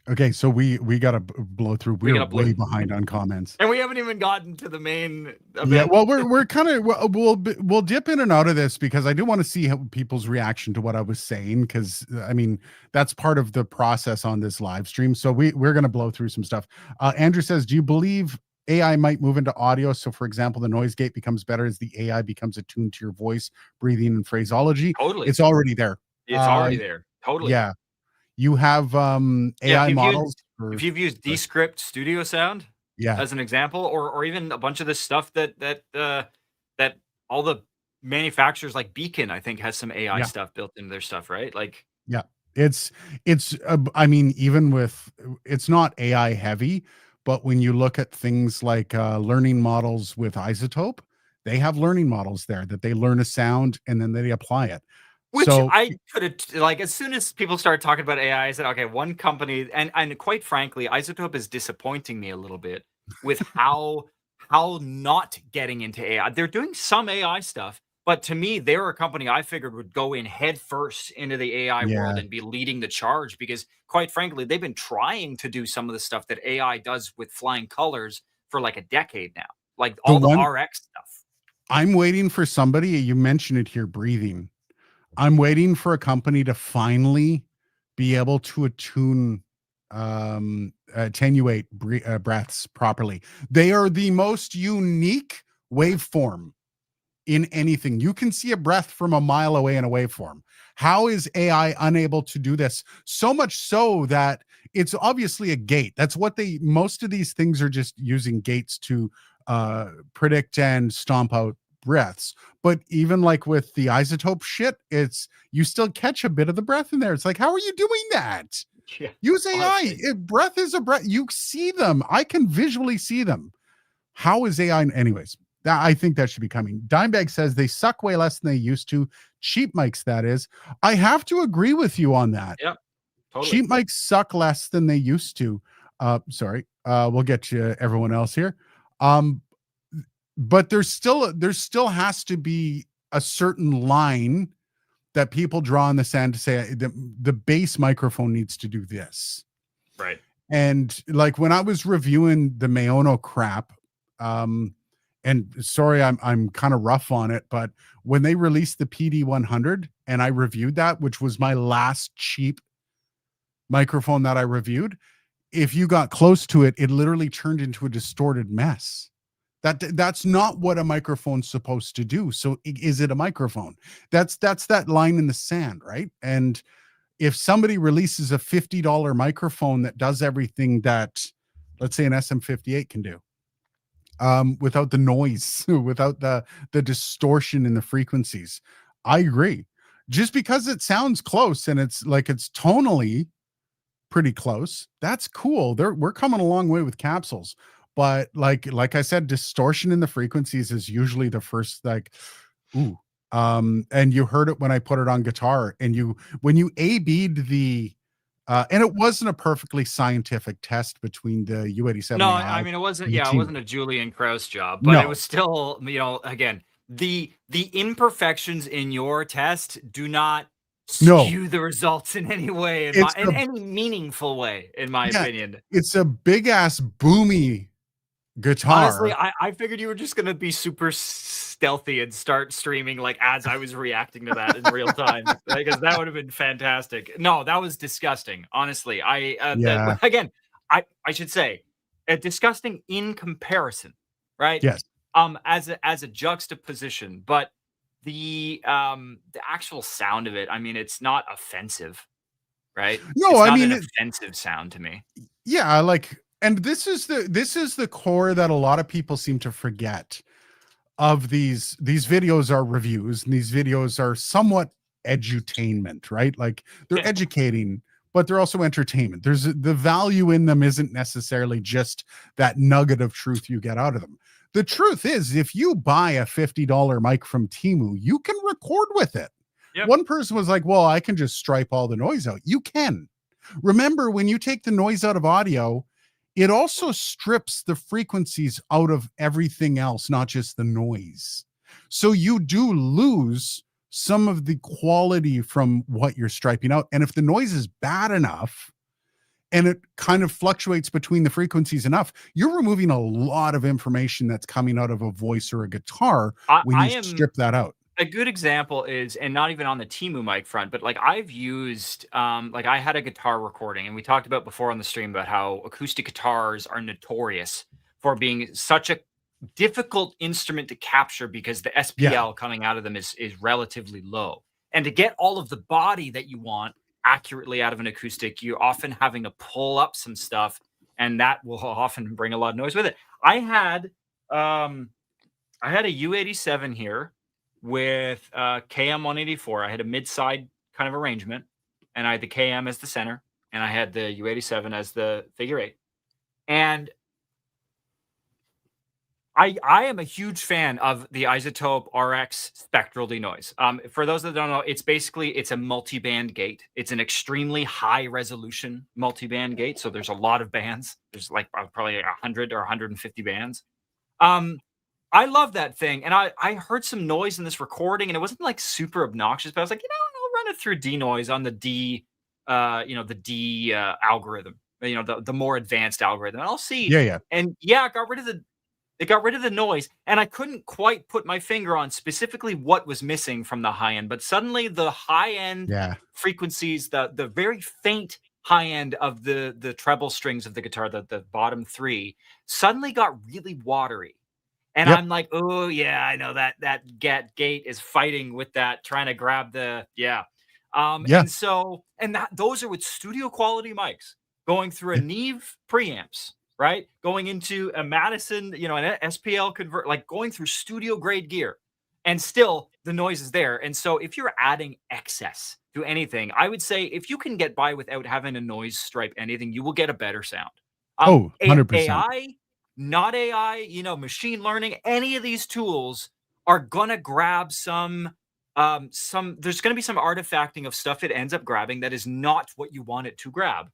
Okay, so we gotta blow through. We We're got to blow, way behind on comments. and we haven't even gotten to the main Yeah, event. well, we're kind of we'll dip in and out of this because I do want to see how people's reaction to what I was saying because I mean that's part of the process on this live stream. So we're gonna blow through some stuff. Andrew says, "Do you believe AI might move into audio? So, for example, the noise gate becomes better as the AI becomes attuned to your voice, breathing, and phraseology. Totally, It's already there. it's Uh, already there. Totally. yeah, you have Yeah, AI models if for you've used sorry. Descript Studio Sound Yeah, as an example, or even a bunch of this stuff that all the manufacturers like Beacon, I think, has some AI yeah. stuff built into their stuff, right? Like, Yeah. I mean, even with it's not AI heavy, but when you look at things like learning models with Isotope, they have learning models there that they learn a sound and then they apply it. which So I could have like as soon as people started talking about AI, I said, okay, one company, and quite frankly, Isotope is disappointing me a little bit with how not getting into AI. They're doing some AI stuff, but to me, they're a company I figured would go in head first into the AI world yeah, and be leading the charge because quite frankly, they've been trying to do some of the stuff that AI does with flying colors for like a decade now. Like the all the one RX stuff. I'm waiting for somebody, you mentioned it here, breathing. I'm waiting for a company to finally be able to attune attenuate breaths properly. They are the most unique waveform in anything. You can see a breath from a mile away in a waveform. How is AI unable to do this? So much so that it's obviously a gate. That's what most of these things are just using gates to predict and stomp out breaths. But even like with the isotope shit, it's you still catch a bit of the breath in there. It's like, how are you doing that? Yeah, Use AI. honestly. Breath is a breath. You see them. I can visually see them. How is AI? Anyways, I think that should be coming. Dimebag says they suck way less than they used to. Cheap mics, that is. I have to agree with you on that. Yep, totally. Cheap mics suck less than they used to. Sorry. We'll get to everyone else here. Um, but there still has to be a certain line that people draw in the sand to say the bass microphone needs to do this. Right. And like when I was reviewing the Maono crap, um, and sorry, I'm kind of rough on it, but when they released the PD 100 and I reviewed that, which was my last cheap microphone that I reviewed, if you got close to it, it literally turned into a distorted mess. That's not what a microphone's supposed to do. So is it a microphone? That's that line in the sand, right? And if somebody releases a $50 microphone that does everything that, let's say, an SM58 can do, without the noise, without the distortion in the frequencies, I agree. Just because it sounds close and it's like it's tonally pretty close, that's cool. We're coming a long way with capsules, but like I said, distortion in the frequencies is usually the first, like, ooh. And you heard it when I put it on guitar, and when you A-B'd the and it wasn't a perfectly scientific test between the No, U87AI I mean, it wasn't. and the Yeah, it Timu. wasn't a Julian Krauss job, but it No, was still, again, the imperfections in your test do not no, skew the results in any way, it's in a any meaningful way, in my yeah, opinion. it's a big ass boomy Honestly, guitar. I figured you were just gonna be super stealthy and start streaming like as I was reacting to that in real time, because that would have been fantastic. No, that was disgusting. Honestly, Yeah. again, I should say, disgusting in comparison, right? Yes. As a juxtaposition, but the actual sound of it, I mean, it's not offensive, right? No, It's I not mean an it, offensive sound to me. yeah, like, and this is the core that a lot of people seem to forget of these videos are reviews, and these videos are somewhat edutainment, right? Like they're educating, but they're also entertainment. There's the value in them isn't necessarily just that nugget of truth you get out of them. The truth is, if you buy a $50 mic from Timu, you can record with it. Yep. One person was like, well, I can just stripe all the noise out. You can. Remember, when you take the noise out of audio, it also strips the frequencies out of everything else, not just the noise. So you do lose some of the quality from what you're striping out. And if the noise is bad enough and it kind of fluctuates between the frequencies enough, you're removing a lot of information that's coming out of a voice or a guitar when I you am strip that out. a good example is, and not even on the Timu mic front, but like I've used, like I had a guitar recording, and we talked about before on the stream about how acoustic guitars are notorious for being such a difficult instrument to capture because the Yeah. SPL coming out of them is relatively low. And to get all of the body that you want accurately out of an acoustic, you're often having to pull up some stuff, and that will often bring a lot of noise with it. Um I had a U87 here with KM184. I had a mid-side kind of arrangement, and I had the KM as the center, and I had the U87 as the figure eight. And I am a huge fan of the Isotope RX spectral denoise. For those that don't know, it's a multi-band gate. It's an extremely high resolution multi-band gate. So there's a lot of bands. There's like probably 100 or 150 bands. Um, I love that thing, and I heard some noise in this recording, and it wasn't like super obnoxious, but I was like, I'll run it through denoise on the the D algorithm, the more advanced algorithm, and I'll see. Yeah. Yeah. And yeah, it got rid of the noise, and I couldn't quite put my finger on specifically what was missing from the high end, but suddenly the high end Yeah. frequencies, the very faint high end of the treble strings of the guitar, the bottom three, suddenly got really watery. And Yep. I'm like, "Oh, yeah, I know that gate is fighting with that, trying to grab the." Yeah. Yeah. And so and that those are with studio quality mics going through a Yeah. Neve preamps, right? Going into a Madison, an SPL convert, like going through studio grade gear, and still the noise is there. And so if you're adding excess to anything, I would say if you can get by without having a noise stripe anything, you will get a better sound. Oh, 100%. AI, not AI, machine learning, any of these tools are gonna grab there's gonna be some artifacting of stuff it ends up grabbing that is not what you want it to grab.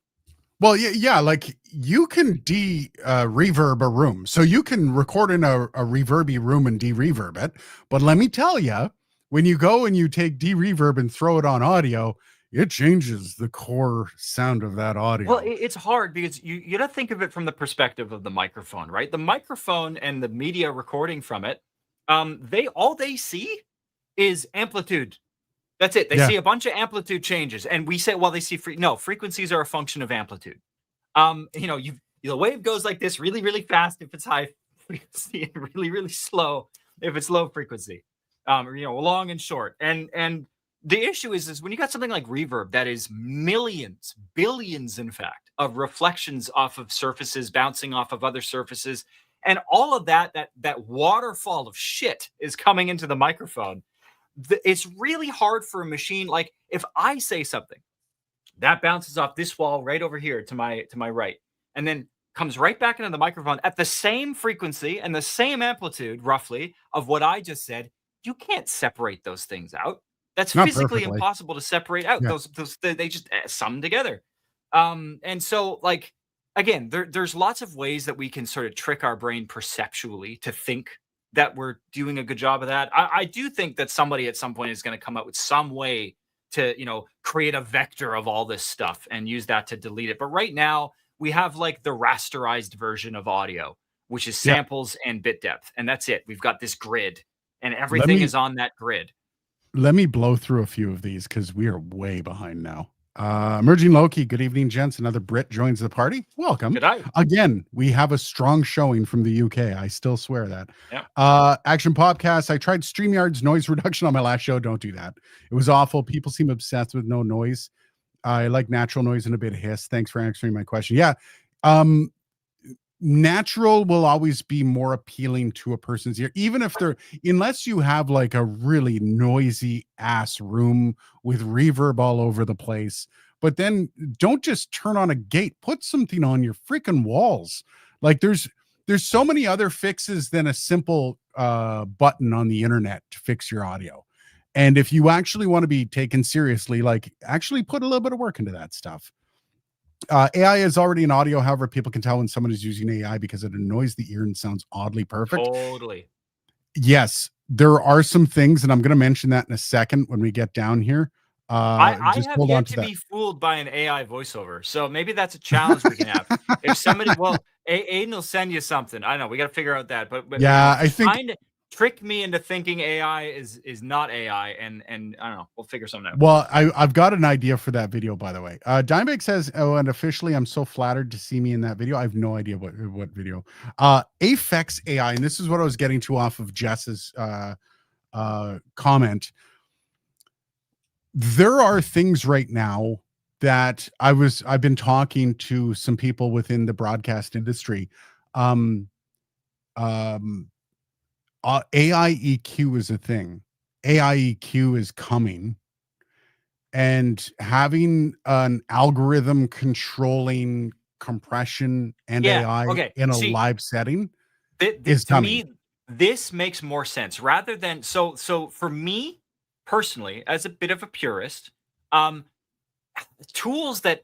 Well, yeah, yeah, like you can reverb a room. So you can record in a reverby room and de-reverb it. But let me tell you, when you go and you take de-reverb and throw it on audio, it changes the core sound of that Well, audio. it's hard because you got to think of it from the perspective of the microphone, right? The microphone and the media recording from it, they see is amplitude. That's it. They Yeah, see a bunch of amplitude changes, and we say, well, they see no frequencies are a function of amplitude. The wave goes like this, really, really fast if it's high frequency, and really, really slow if it's low frequency. Long and short, and the issue is when you got something like reverb that is millions, billions, in fact, of reflections off of surfaces bouncing off of other surfaces, and all of that waterfall of shit is coming into the microphone. It's really hard for a machine. Like if I say something that bounces off this wall right over here to my right, and then comes right back into the microphone at the same frequency and the same amplitude, roughly, of what I just said. You can't separate those things out. That's not physically perfectly. impossible to separate out. Yeah. Those they just sum together. And so, like, again, there's lots of ways that we can sort of trick our brain perceptually to think that we're doing a good job of that. I do think that somebody at some point is going to come up with some way to create a vector of all this stuff and use that to delete it. But right now we have like the rasterized version of audio, which is Yeah. samples and bit depth, and that's it. We've got this grid, and Let everything me is on that grid. let me blow through a few of these because we are way behind now. Emerging Loki, good evening, gents. Another Brit joins the party. Welcome. Good eye. Again, we have a strong showing from the UK. I still swear that. Yeah. Action Podcast. I tried StreamYard's noise reduction on my last show. Don't do that. It was awful. People seem obsessed with no noise. I like natural noise and a bit of hiss. Thanks for answering my question. Yeah. Natural will always be more appealing to a person's ear, even if they're, unless you have like a really noisy ass room with reverb all over the place. But then don't just turn on a gate, put something on your freaking walls. Like there's so many other fixes than a simple button on the internet to fix your audio. And if you actually want to be taken seriously, like actually put a little bit of work into that stuff. AI is already in audio. However, people can tell when someone is using AI because it annoys the ear and sounds oddly perfect. Totally. Yes, there are some things, and I'm going to mention that in a second when we get down here. I Just have hold on yet to to that. be fooled by an AI voiceover, so maybe that's a challenge we can have. If somebody, well, Aiden will send you something. I don't know. We got to figure out that, but Yeah, if I you're think. trying to trick me into thinking AI is not AI, and I don't know. We'll figure something out. Well, I've got an idea for that video, by the way. Dimebag says, "Oh, and officially, I'm so flattered to see me in that video." I have no idea what video. Aphex AI, and this is what I was getting to off of Jess's comment. There are things right now that I've been talking to some people within the broadcast industry. Um, um, AI EQ is a thing. AI EQ is coming, and having an algorithm controlling compression and Yeah. AI Okay. in a See, live setting is to coming. me, this makes more sense rather than so for me personally, as a bit of a purist, um, tools that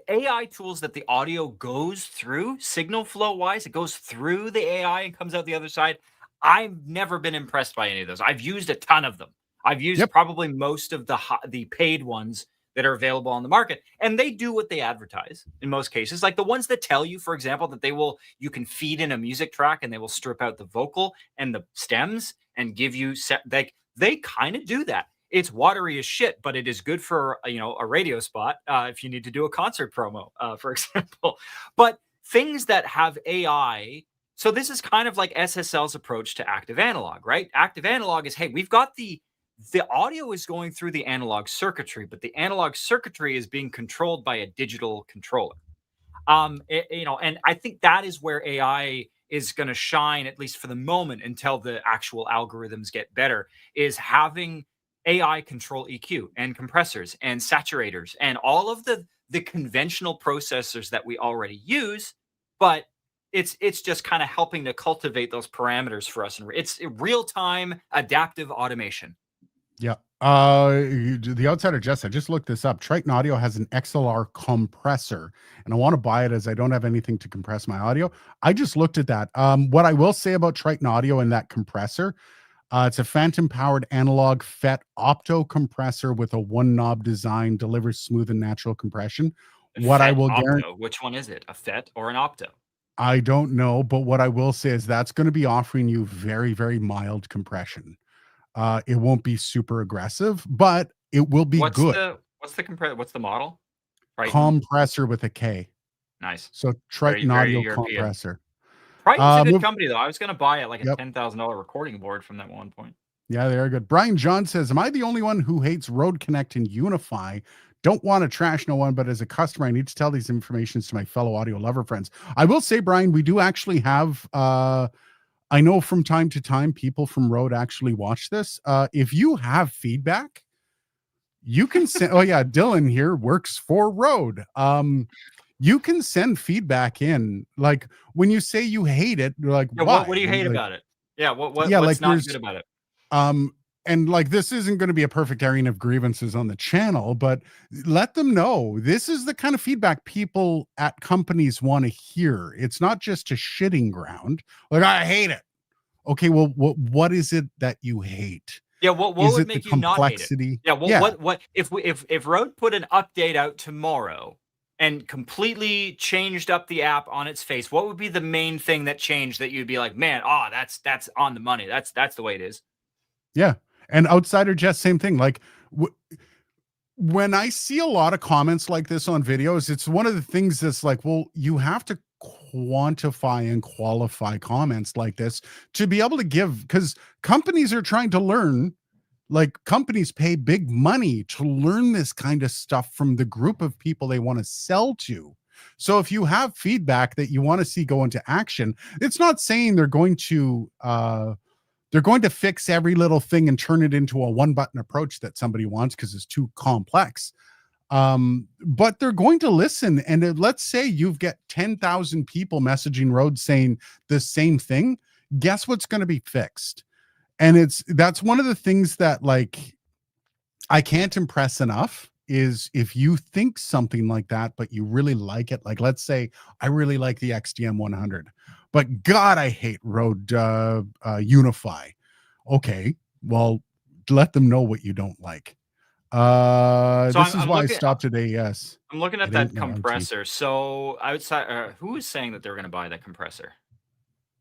AI tools that the audio goes through signal flow wise, it goes through the AI and comes out the other side. I've never been impressed by any of those. I've used a ton of them. I've used Yep. probably most of the paid ones that are available on the market, and they do what they advertise in most cases. Like the ones that tell you, for example, that you can feed in a music track and they will strip out the vocal and the stems and give you like they kind of do that. It's watery as shit, but it is good for a radio spot if you need to do a concert promo, for example. But things that have AI, so this is kind of like SSL's approach to active analog, right? Active analog is, hey, we've got the audio is going through the analog circuitry, but the analog circuitry is being controlled by a digital controller. And I think that is where AI is going to shine, at least for the moment, until the actual algorithms get better, is having AI control EQ and compressors and saturators and all of the conventional processors that we already use, but it's just kind of helping to cultivate those parameters for us, and it's real-time adaptive automation. Yeah. The Outsider Jess, I just looked this up. Triton Audio has an XLR compressor, and I want to buy it as I don't have anything to compress my audio. I just looked at that. What I will say about Triton Audio and that compressor, It's a phantom-powered analog FET opto compressor with a one-knob design, delivers smooth and natural compression. What I FET will guarantee, opto. Which one is it? A FET or an opto? I don't know, but what I will say is that's gonna be offering you very, very mild compression. It won't be super aggressive, but it will be good. What's the model? Triton. Compressor with a K. Nice. So Very, Triton very Audio European. Compressor. Triton's a good Move company though. I was gonna buy it like a Yep. $10,000 recording board from that one point. Yeah, they are good. Brian John says, "Am I the only one who hates Rode Connect and Unify? Don't want to trash no one, but as a customer, I need to tell these informations to my fellow audio lover friends." I will say, Brian, we do actually have I know from time to time people from Rode actually watch this. If you have feedback, you can send oh yeah, Dylan here works for Rode. You can send feedback in. Like when you say you hate it, you're like, Yeah, why? what do you hate Like, about it? Yeah, yeah, what's like not good there's about it? um and like this isn't going to be a perfect airing of grievances on the channel, but let them know this is the kind of feedback people at companies want to hear. It's not just a shitting ground. Like, I hate it. Okay, well, what is it that you hate? Yeah, what Is would it the make you not hate it? complexity? Yeah, Yeah, what if Rode put an update out tomorrow and completely changed up the app on its face? What would be the main thing that changed that you'd be like, man, that's on the money. That's the way it is. yeah. And Outsider Jess, same thing. Like, when I see a lot of comments like this on videos, it's one of the things that's like, well, you have to quantify and qualify comments like this to be able to give, because companies are trying to learn. Like, companies pay big money to learn this kind of stuff from the group of people they want to sell to. So if you have feedback that you want to see go into action, it's not saying they're going to fix every little thing and turn it into a one button approach that somebody wants because it's too complex. But they're going to listen. And let's say you've got 10,000 people messaging Rode saying the same thing. Guess what's going to be fixed? And that's one of the things that, like, I can't impress enough is if you think something like that, but you really like it. Like, let's say I really like the XDM 100, but God, I hate Rode Unify. Okay, well, let them know what you don't like. So This is I'm why I looking stopped at AES. I'm looking at It ain't that no MT. compressor. So outside, who is saying that they're going to buy that compressor?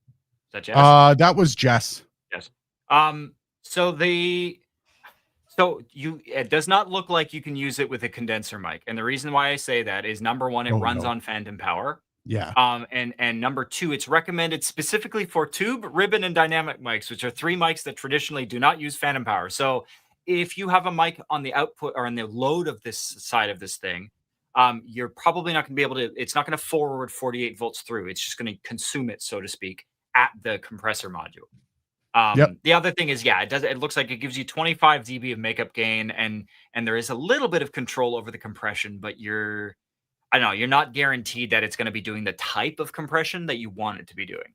Is that Jess? That was Jess. Yes. Um. So it does not look like you can use it with a condenser mic, and the reason why I say that is number one, it Oh runs no. on phantom power. Yeah. And number two, it's recommended specifically for tube, ribbon, and dynamic mics, which are three mics that traditionally do not use phantom power. So if you have a mic on the output or on the load of this side of this thing, you're probably not going to be able to. It's not going to forward 48 volts through. It's just going to consume it, so to speak, at the compressor module. Yep. The other thing is, yeah, it looks like it gives you 25 dB of makeup gain, and there is a little bit of control over the compression, but I don't know, you're not guaranteed that it's going to be doing the type of compression that you want it to be doing.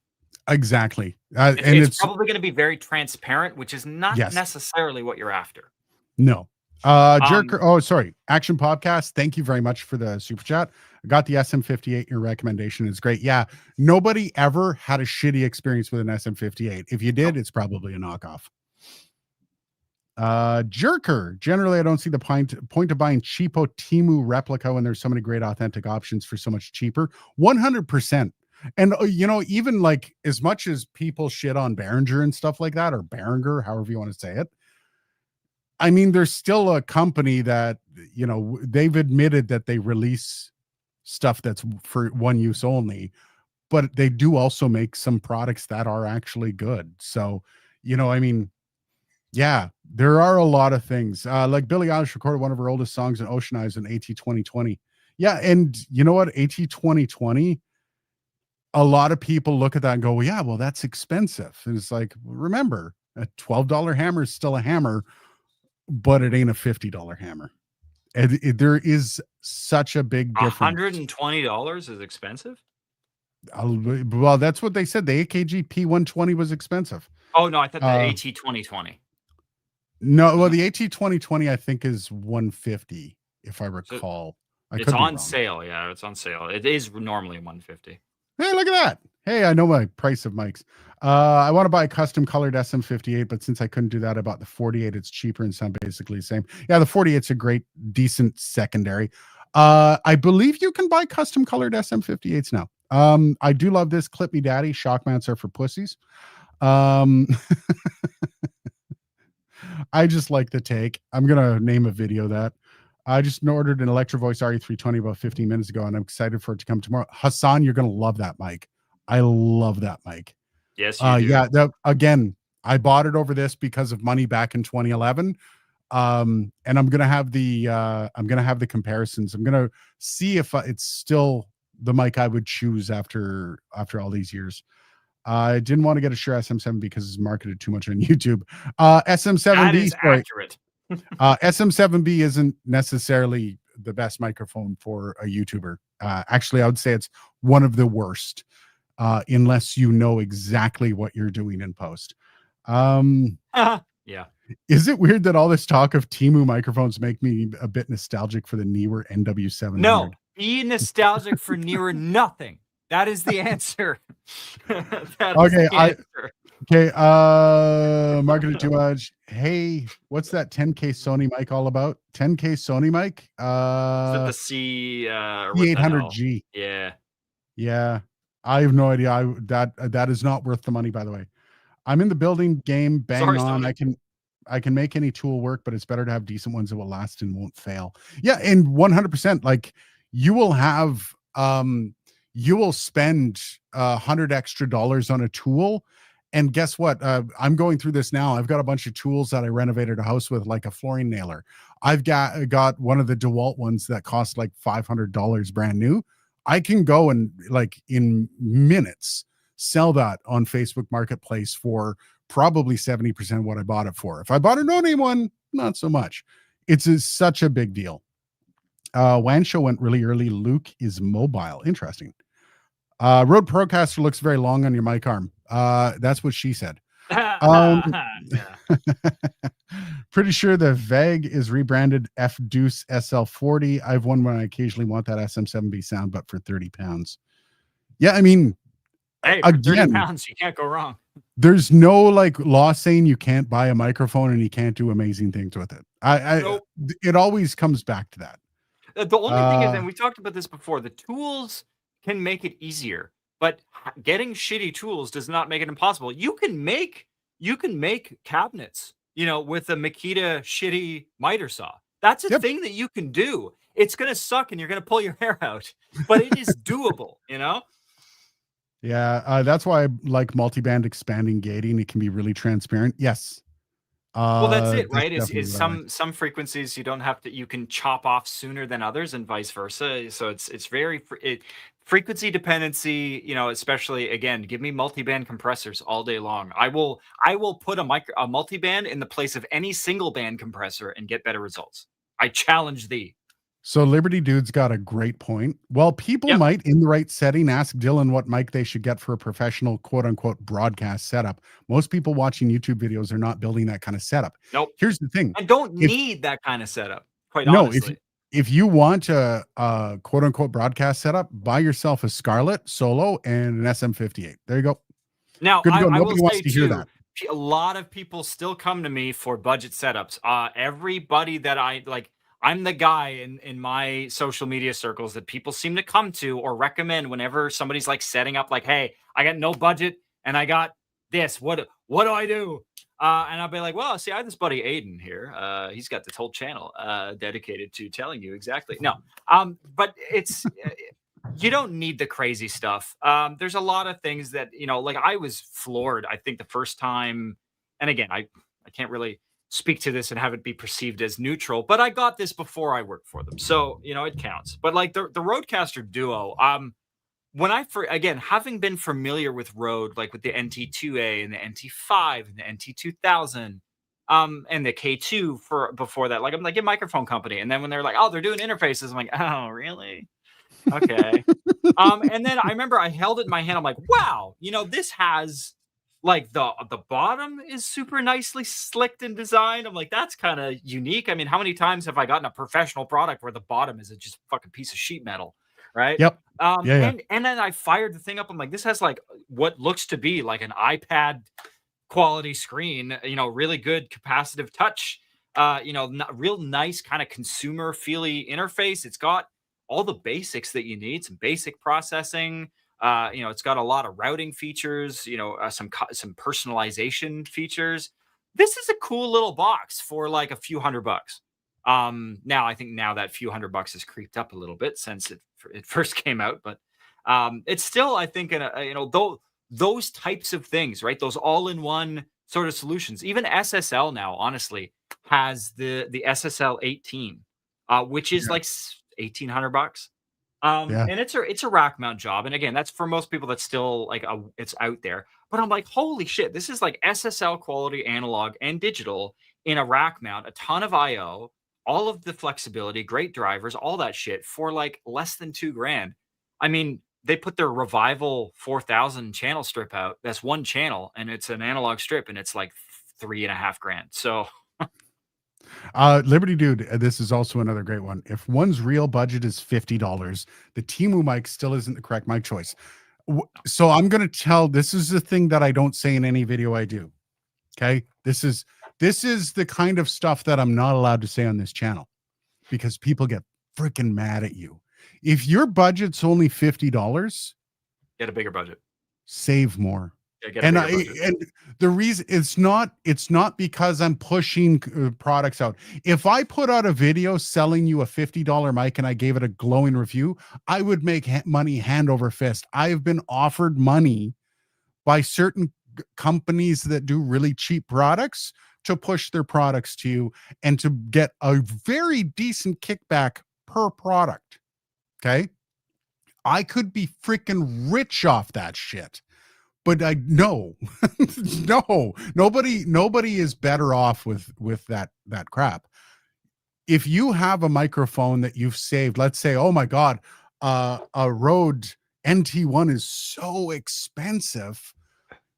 Exactly. It's, And it's it's probably going to be very transparent, which is not yes. necessarily what you're after. No. Um, Jerker. Oh, sorry. Action Podcast. Thank you very much for the super chat. I got the SM58. Your recommendation is great. Yeah. Nobody ever had a shitty experience with an SM58. If you did, it's probably a knockoff. Jerker. Generally, I don't see the point of buying cheapo Timu replica when there's so many great authentic options for so much cheaper. 100%. And even like, as much as people shit on Behringer and stuff like that, or Behringer, however you want to say it, I mean, there's still a company that, they've admitted that they release stuff that's for one use only, but they do also make some products that are actually good. So, I mean, yeah, there are a lot of things. Like Billie Eilish recorded one of her oldest songs in Ocean Eyes in AT 2020. Yeah, and you know what? AT 2020, a lot of people look at that and go, well, yeah, well, that's expensive. And it's like, remember, a $12 hammer is still a hammer, but it ain't a $50 hammer. And there is such a big difference. $120 is expensive? Well, that's what they said. The AKG P120 was expensive. Oh, no, I thought the AT 2020. No, well, the AT 2020, I think, is 150, if I recall. It's on sale. Yeah, it's on sale. It is normally 150. Hey, look at that. Hey, I know my price of mics. I want to buy a custom colored SM58, but since I couldn't do that, I bought the 48. It's cheaper and sound basically the same. Yeah, the 48's a great, decent secondary. I believe you can buy custom colored SM58s now. I do love this Clip Me Daddy. Shock mounts are for pussies. Um, I just like the take. I'm gonna name a video that. I just ordered an Electro Voice RE320 about 15 minutes ago, and I'm excited for it to come tomorrow. Hassan, you're gonna love that mic. I love that mic. Yes, you do. Yeah, again, I bought it over this because of money back in 2011. And I'm gonna have the comparisons. I'm gonna see if it's still the mic I would choose after all these years. I didn't want to get a Shure SM7 because it's marketed too much on YouTube. That SM7B, is sorry, accurate. SM7B isn't necessarily the best microphone for a YouTuber. Actually, I would say it's one of the worst, unless you know exactly what you're doing in post. Yeah. Is it weird that all this talk of Temu microphones make me a bit nostalgic for the Neewer NW700? No, be nostalgic for near nothing. That is the answer. That is Okay, the answer. marketed too much. Hey, what's that 10K Sony mic all about? 10K Sony mic? Is it the C or what the hell? E800G. Yeah. Yeah. I have no idea. That is not worth the money, by the way. I'm in the building game, bang Sorry, on. Sony. I can make any tool work, but it's better to have decent ones that will last and won't fail. Yeah, and 100%. Like you will have, you will spend $100 extra on a tool, and guess what? I'm going through this now. I've got a bunch of tools that I renovated a house with, like a flooring nailer. I've got one of the DeWalt ones that cost like $500 brand new. I can go and like in minutes sell that on Facebook Marketplace for probably 70% what I bought it for. If I bought a no-name one, not so much. Such a big deal. WAN show went really early. Luke is mobile. Interesting. Rode Procaster looks very long on your mic arm. That's what she said. Pretty sure the VEG is rebranded F Deuce SL40. I've one when I occasionally want that SM7B sound, but for 30 pounds. Yeah, I mean, hey, for 30 pounds, you can't go wrong. There's no like law saying you can't buy a microphone and you can't do amazing things with it. Nope. It always comes back to that. The only thing is, and we talked about this before, the tools can make it easier, but getting shitty tools does not make it impossible. You can make cabinets, with a Makita shitty miter saw. That's a thing that you can do. It's gonna suck and you're gonna pull your hair out, but it is doable, Yeah, that's why I like multiband expanding gating. It can be really transparent. Yes. Well, that's it, right? Is some frequencies you can chop off sooner than others, and vice versa. So it's very frequency dependency. Especially again, give me multiband compressors all day long. I will put a multiband in the place of any single band compressor and get better results. I challenge thee. So Liberty Dude's got a great point. Well, people might, in the right setting, ask Dylan what mic they should get for a professional quote-unquote broadcast setup. Most people watching YouTube videos are not building that kind of setup. Nope. Here's the thing. I don't need that kind of setup, quite honestly. If you want a quote-unquote broadcast setup, buy yourself a Scarlett Solo and an SM58. There you go. Now, I will say too, a lot of people still come to me for budget setups. Everybody that I like, I'm the guy in my social media circles that people seem to come to or recommend whenever somebody's like setting up, like, hey, I got no budget and I got this. What do I do? And I'll be like, well, see, I have this buddy Aiden here. He's got this whole channel dedicated to telling you exactly. No, but it's you don't need the crazy stuff. There's a lot of things that like I was floored. I think the first time, and again, I can't really speak to this and have it be perceived as neutral, but I got this before I worked for them, so it counts. But like the Rodecaster Duo, when again, having been familiar with Rode, like with the NT2A and the NT5 and the NT2000, and the K2 for before that, like I'm like a microphone company, and then when they're like, oh, they're doing interfaces, I'm like, oh, really? Okay. And then I remember I held it in my hand. I'm like, wow, this has like the bottom is super nicely slicked and designed. I'm like, that's kind of unique. I mean, how many times have I gotten a professional product where the bottom is just fucking piece of sheet metal, right? Yep. Yeah, yeah. And then I fired the thing up. I'm like, this has like what looks to be like an iPad quality screen, really good capacitive touch, real nice kind of consumer feely interface. It's got all the basics that you need, some basic processing. It's got a lot of routing features, some personalization features. This is a cool little box for like a few $100. Now I think now that few $100 has creeped up a little bit since it first came out, but it's still, I think, though those types of things, right? Those all-in-one sort of solutions. Even SSL now, honestly, has the SSL 18, which is Yeah. like $1,800. Yeah. And it's a rack mount job. And again, that's for most people. That's still like it's out there. But I'm like, holy shit, this is like SSL quality analog and digital in a rack mount, a ton of I/O, all of the flexibility, great drivers, all that shit for like less than $2,000. I mean, they put their Revival 4000 channel strip out. That's one channel, and it's an analog strip, and it's like 3.5 grand. So Liberty Dude, this is also another great one. If one's real budget is $50, the Timu mic still isn't the correct mic choice. So I'm going to tell, this is the thing that I don't say in any video I do. Okay. This is the kind of stuff that I'm not allowed to say on this channel because people get freaking mad at you. If your budget's only $50, get a bigger budget. Save more. Yeah, get a bigger budget. And the reason it's not because I'm pushing products out. If I put out a video selling you a $50 mic and I gave it a glowing review, I would make money hand over fist. I have been offered money by certain companies that do really cheap products to push their products to you and to get a very decent kickback per product. Okay. I could be freaking rich off that shit. But I no, no, nobody is better off with that crap. If you have a microphone that you've saved, let's say, oh my God, a Rode NT1 is so expensive.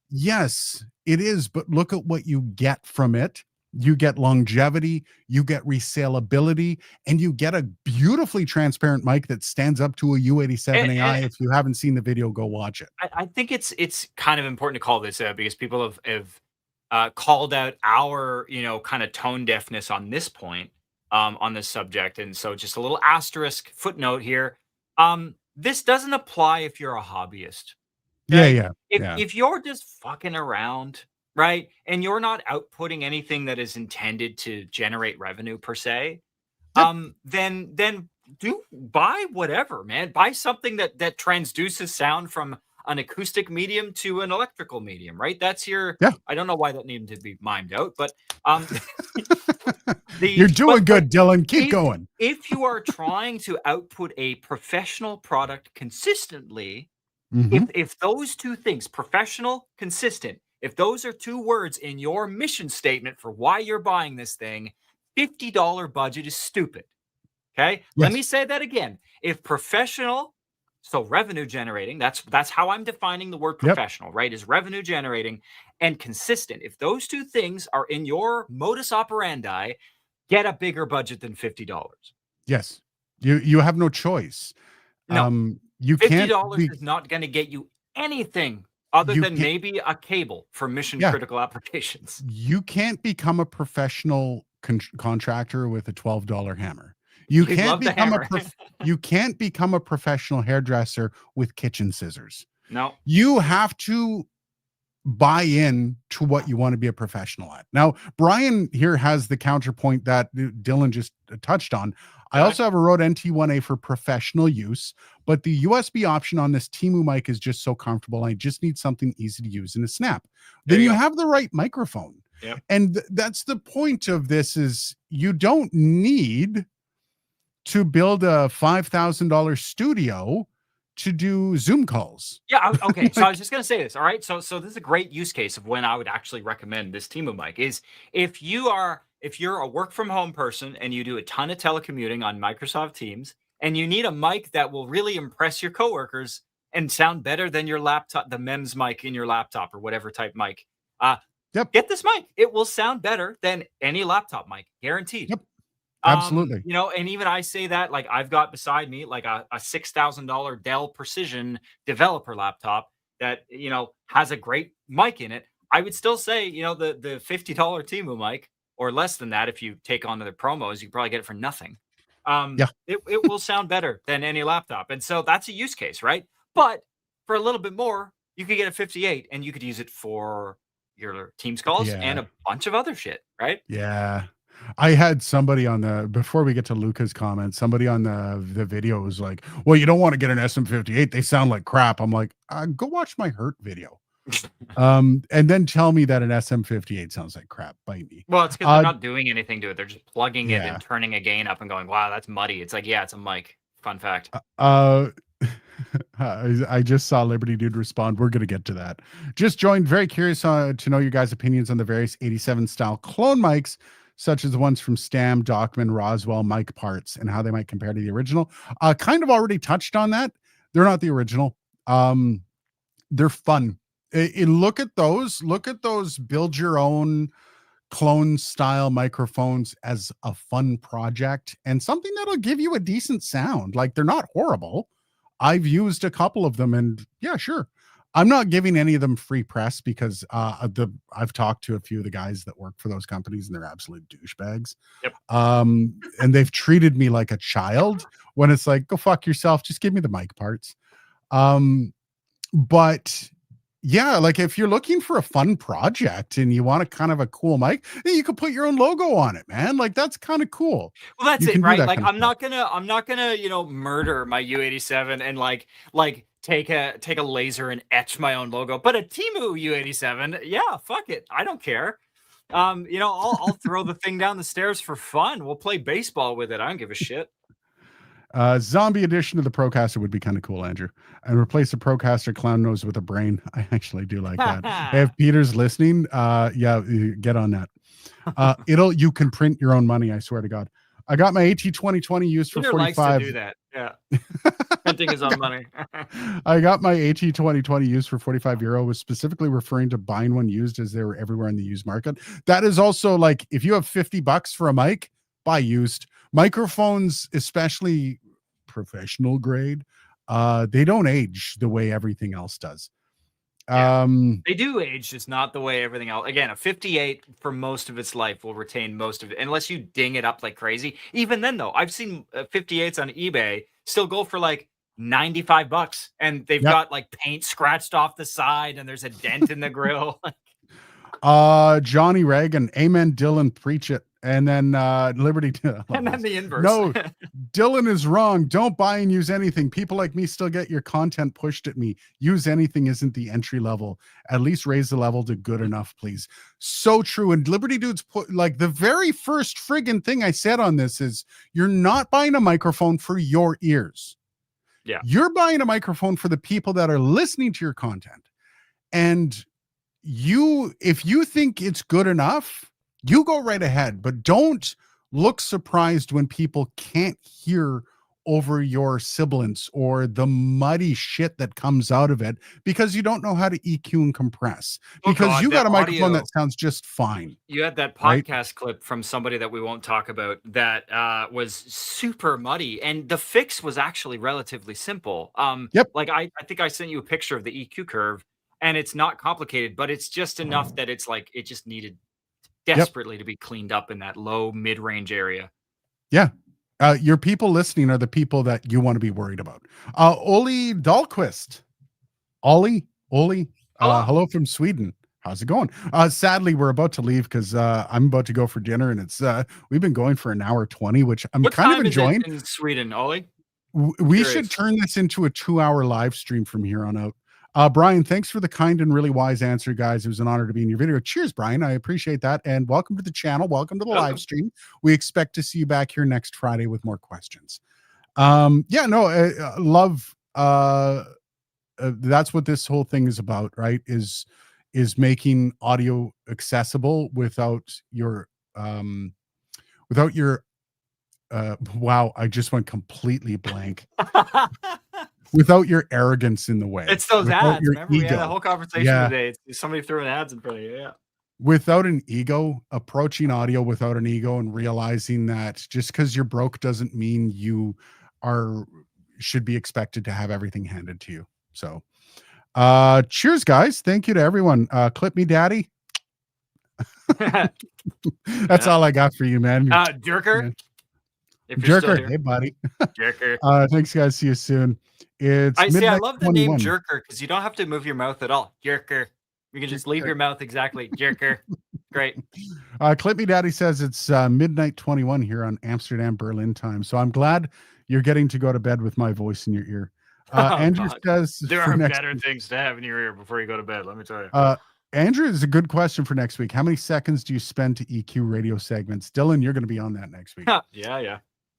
Yes, it is, but look at what you get from it. You get longevity, you get resaleability, and you get a beautifully transparent mic that stands up to a U87AI. If you haven't seen the video, go watch it. I think it's kind of important to call this out because people have called out our kind of tone deafness on this point, on this subject, and so just a little asterisk footnote here. This doesn't apply if you're a hobbyist. Okay? Yeah. If you're just fucking around, right, and you're not outputting anything that is intended to generate revenue per se, Yep. then do buy whatever, man. Buy something that transduces sound from an acoustic medium to an electrical medium, right? That's your Yeah. I don't know why that needed to be mimed out, but You're doing good, Dylan. Keep going. If you are trying to output a professional product consistently, Mhm. if those two things, professional, consistent, if those are two words in your mission statement for why you're buying this thing, $50 budget is stupid. Okay? Let Yes. me say that again. If professional, so revenue generating, that's how I'm defining the word Yep. professional, right? Is revenue generating and consistent. If those two things are in your modus operandi, get a bigger budget than $50. Yes. You have no choice. No. You can't $50 be, is not going to get you anything other you than can't, maybe a cable for mission yeah, critical applications. you can't become a professional contractor with a $12 hammer. You You'd can't love the become hammer. you can't become a professional hairdresser with kitchen scissors. No. You have to buy in to what you want to be a professional at. Now, Brian here has the counterpoint that Dylan just touched on. I also have a Rode NT1A for professional use, but the USB option on this Timu mic is just so comfortable. I just need something easy to use in a snap. Then you have the right microphone. Yep. And that's the point of this is you don't need to build a $5,000 studio to do Zoom calls. Yeah. Okay. So I was just going to say this. All right. So this is a great use case of when I would actually recommend this Timu mic is if you're a work from home person and you do a ton of telecommuting on Microsoft Teams and you need a mic that will really impress your coworkers and sound better than your laptop, the MEMS mic in your laptop or whatever type mic. Yep. Get this mic. It will sound better than any laptop mic, guaranteed. Yep. Absolutely. You know, and even I say that, like, I've got beside me like a $6,000 Dell Precision developer laptop that, you know, has a great mic in it. I would still say, you know, the $50 Timu mic, or less than that if you take on the promos, you can probably get it for nothing. Yeah. It will sound better than any laptop. And so that's a use case, right? But for a little bit more, you could get a 58 and you could use it for your Teams calls and Yeah. a bunch of other shit, right? Yeah. I had somebody on the before we get to Luca's comment, somebody on the video was like, "Well, you don't want to get an SM58. They sound like crap." I'm like, "Go watch my Hurt video." And then tell me that an SM58 sounds like crap. Bite me. Well, it's because 'cause they're Uh, not doing anything to it. They're just plugging it and yeah. turning a gain up and going, "Wow, that's muddy." It's like, yeah, it's a mic. Fun fact. Uh, I just saw Liberty Dude respond. We're going to get to that. Just joined. Very curious to know your guys' opinions on the various 87 style clone mics, such as the ones from Stam, Dockman, Roswell, mic parts, and how they might compare to the original. Kind of already touched on that. They're not the original. They're fun. Look at those. Look at those. Build your own clone style microphones as a fun project and something that'll give you a decent sound. Like they're not horrible. I've used a couple of them and yeah, sure. I'm not giving any of them free press because I've talked to a few of the guys that work for those companies and they're absolute douchebags. Yep. And they've treated me like a child when it's like, go fuck yourself, just give me the mic parts. But yeah, like if you're looking for a fun project and you want a kind of a cool mic, you could put your own logo on it, man. Like that's kind of cool. Well, that's You it, can do right? that Like kind of stuff. I'm not gonna, you know, murder my U87 and like take a laser and etch my own logo. But a Timu U87, yeah, fuck it. I don't care. You know, I'll throw the thing down the stairs for fun. We'll play baseball with it. I don't give a shit. Zombie edition of the Procaster would be kind of cool, Andrew. And replace the Procaster clown nose with a brain. I actually do like that. If Peter's listening, yeah, get on that. You can print your own money, I swear to God. I got my AT 2020 used for Peter likes to 45. do that. Yeah. Printing his own money. I got my AT 2020 used for 45 euro, was specifically referring to buying one used as they were everywhere in the used market. That is also like if you have 50 bucks for a mic, buy used. Microphones, especially professional grade, they don't age the way everything else does. Yeah. They do age, just not the way everything else. Again, a 58 for most of its life will retain most of it, unless you ding it up like crazy. Even then, though, I've seen 58s on eBay still go for like 95 bucks, and they've Yep. got like paint scratched off the side, and there's a dent in the grill. Johnny Reagan, amen, Dylan, preach it. And then Liberty. And then the inverse. No, Dylan is wrong. Don't buy and use anything. People like me still get your content pushed at me. Use anything isn't the entry level. At least raise the level to good enough, please. So true. And Liberty Dudes put like the very first friggin' thing I said on this is you're not buying a microphone for your ears. Yeah. You're buying a microphone for the people that are listening to your content. And if you think it's good enough, you go right ahead, but don't look surprised when people can't hear over your sibilance or the muddy shit that comes out of it because you don't know how to EQ and compress. Because you got a microphone that sounds just fine. You had that right? podcast clip from somebody that we won't talk about that was super muddy, and the fix was actually relatively simple. Yep. Like I think I sent you a picture of the EQ curve, and it's not complicated, but it's just enough that it's like it just needed desperately to be cleaned up in that low mid-range area. Yeah. Your people listening are the people that you want to be worried about. Oli Dahlquist. Oli, hello from Sweden. How's it going? Sadly, we're about to leave because I'm about to go for dinner, and it's we've been going for an hour 20, which I'm What kind of time is it enjoying. in Sweden, Ollie? We should turn this into a 2-hour live stream from here on out. Brian, thanks for the kind and really wise answer, guys. It was an honor to be in your video. Cheers, Brian. I appreciate that. And welcome to the channel. Welcome to the live stream. We expect to see you back here next Friday with more questions. Love. That's what this whole thing is about, right? Is making audio accessible without your wow, I just went completely blank. Without your arrogance in the way. It's those ads. Remember, we had a whole conversation Yeah. today. Somebody threw an ads in front of you. Yeah. without an ego, approaching audio without an ego and realizing that just because you're broke doesn't mean you are should be expected to have everything handed to you. So cheers, guys. Thank you to everyone. Clip me, daddy. That's all I got for you, man. Jerker. Yeah. If you're still Jerker. here. Hey, buddy. Jerker. Thanks, guys. See you soon. It's I midnight love the name 21. Jerker because you don't have to move your mouth at all. Jerker. You can just leave your mouth exactly. Jerker. Great. Clip Me Daddy says it's midnight 21 here on Amsterdam, Berlin time. So I'm glad you're getting to go to bed with my voice in your ear. Andrew says there are better things to have in your ear before you go to bed. Let me tell you. Andrew is a good question for next week. How many seconds do you spend to EQ radio segments? Dylan, you're going to be on that next week. Yeah.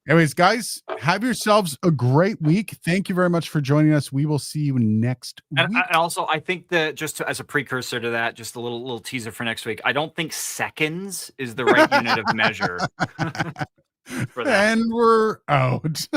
Anyways, guys, have yourselves a great week. Thank you very much for joining us. We will see you next week. And also, I think that as a precursor to that, just a little teaser for next week. I don't think seconds is the right unit of measure for that. And we're out.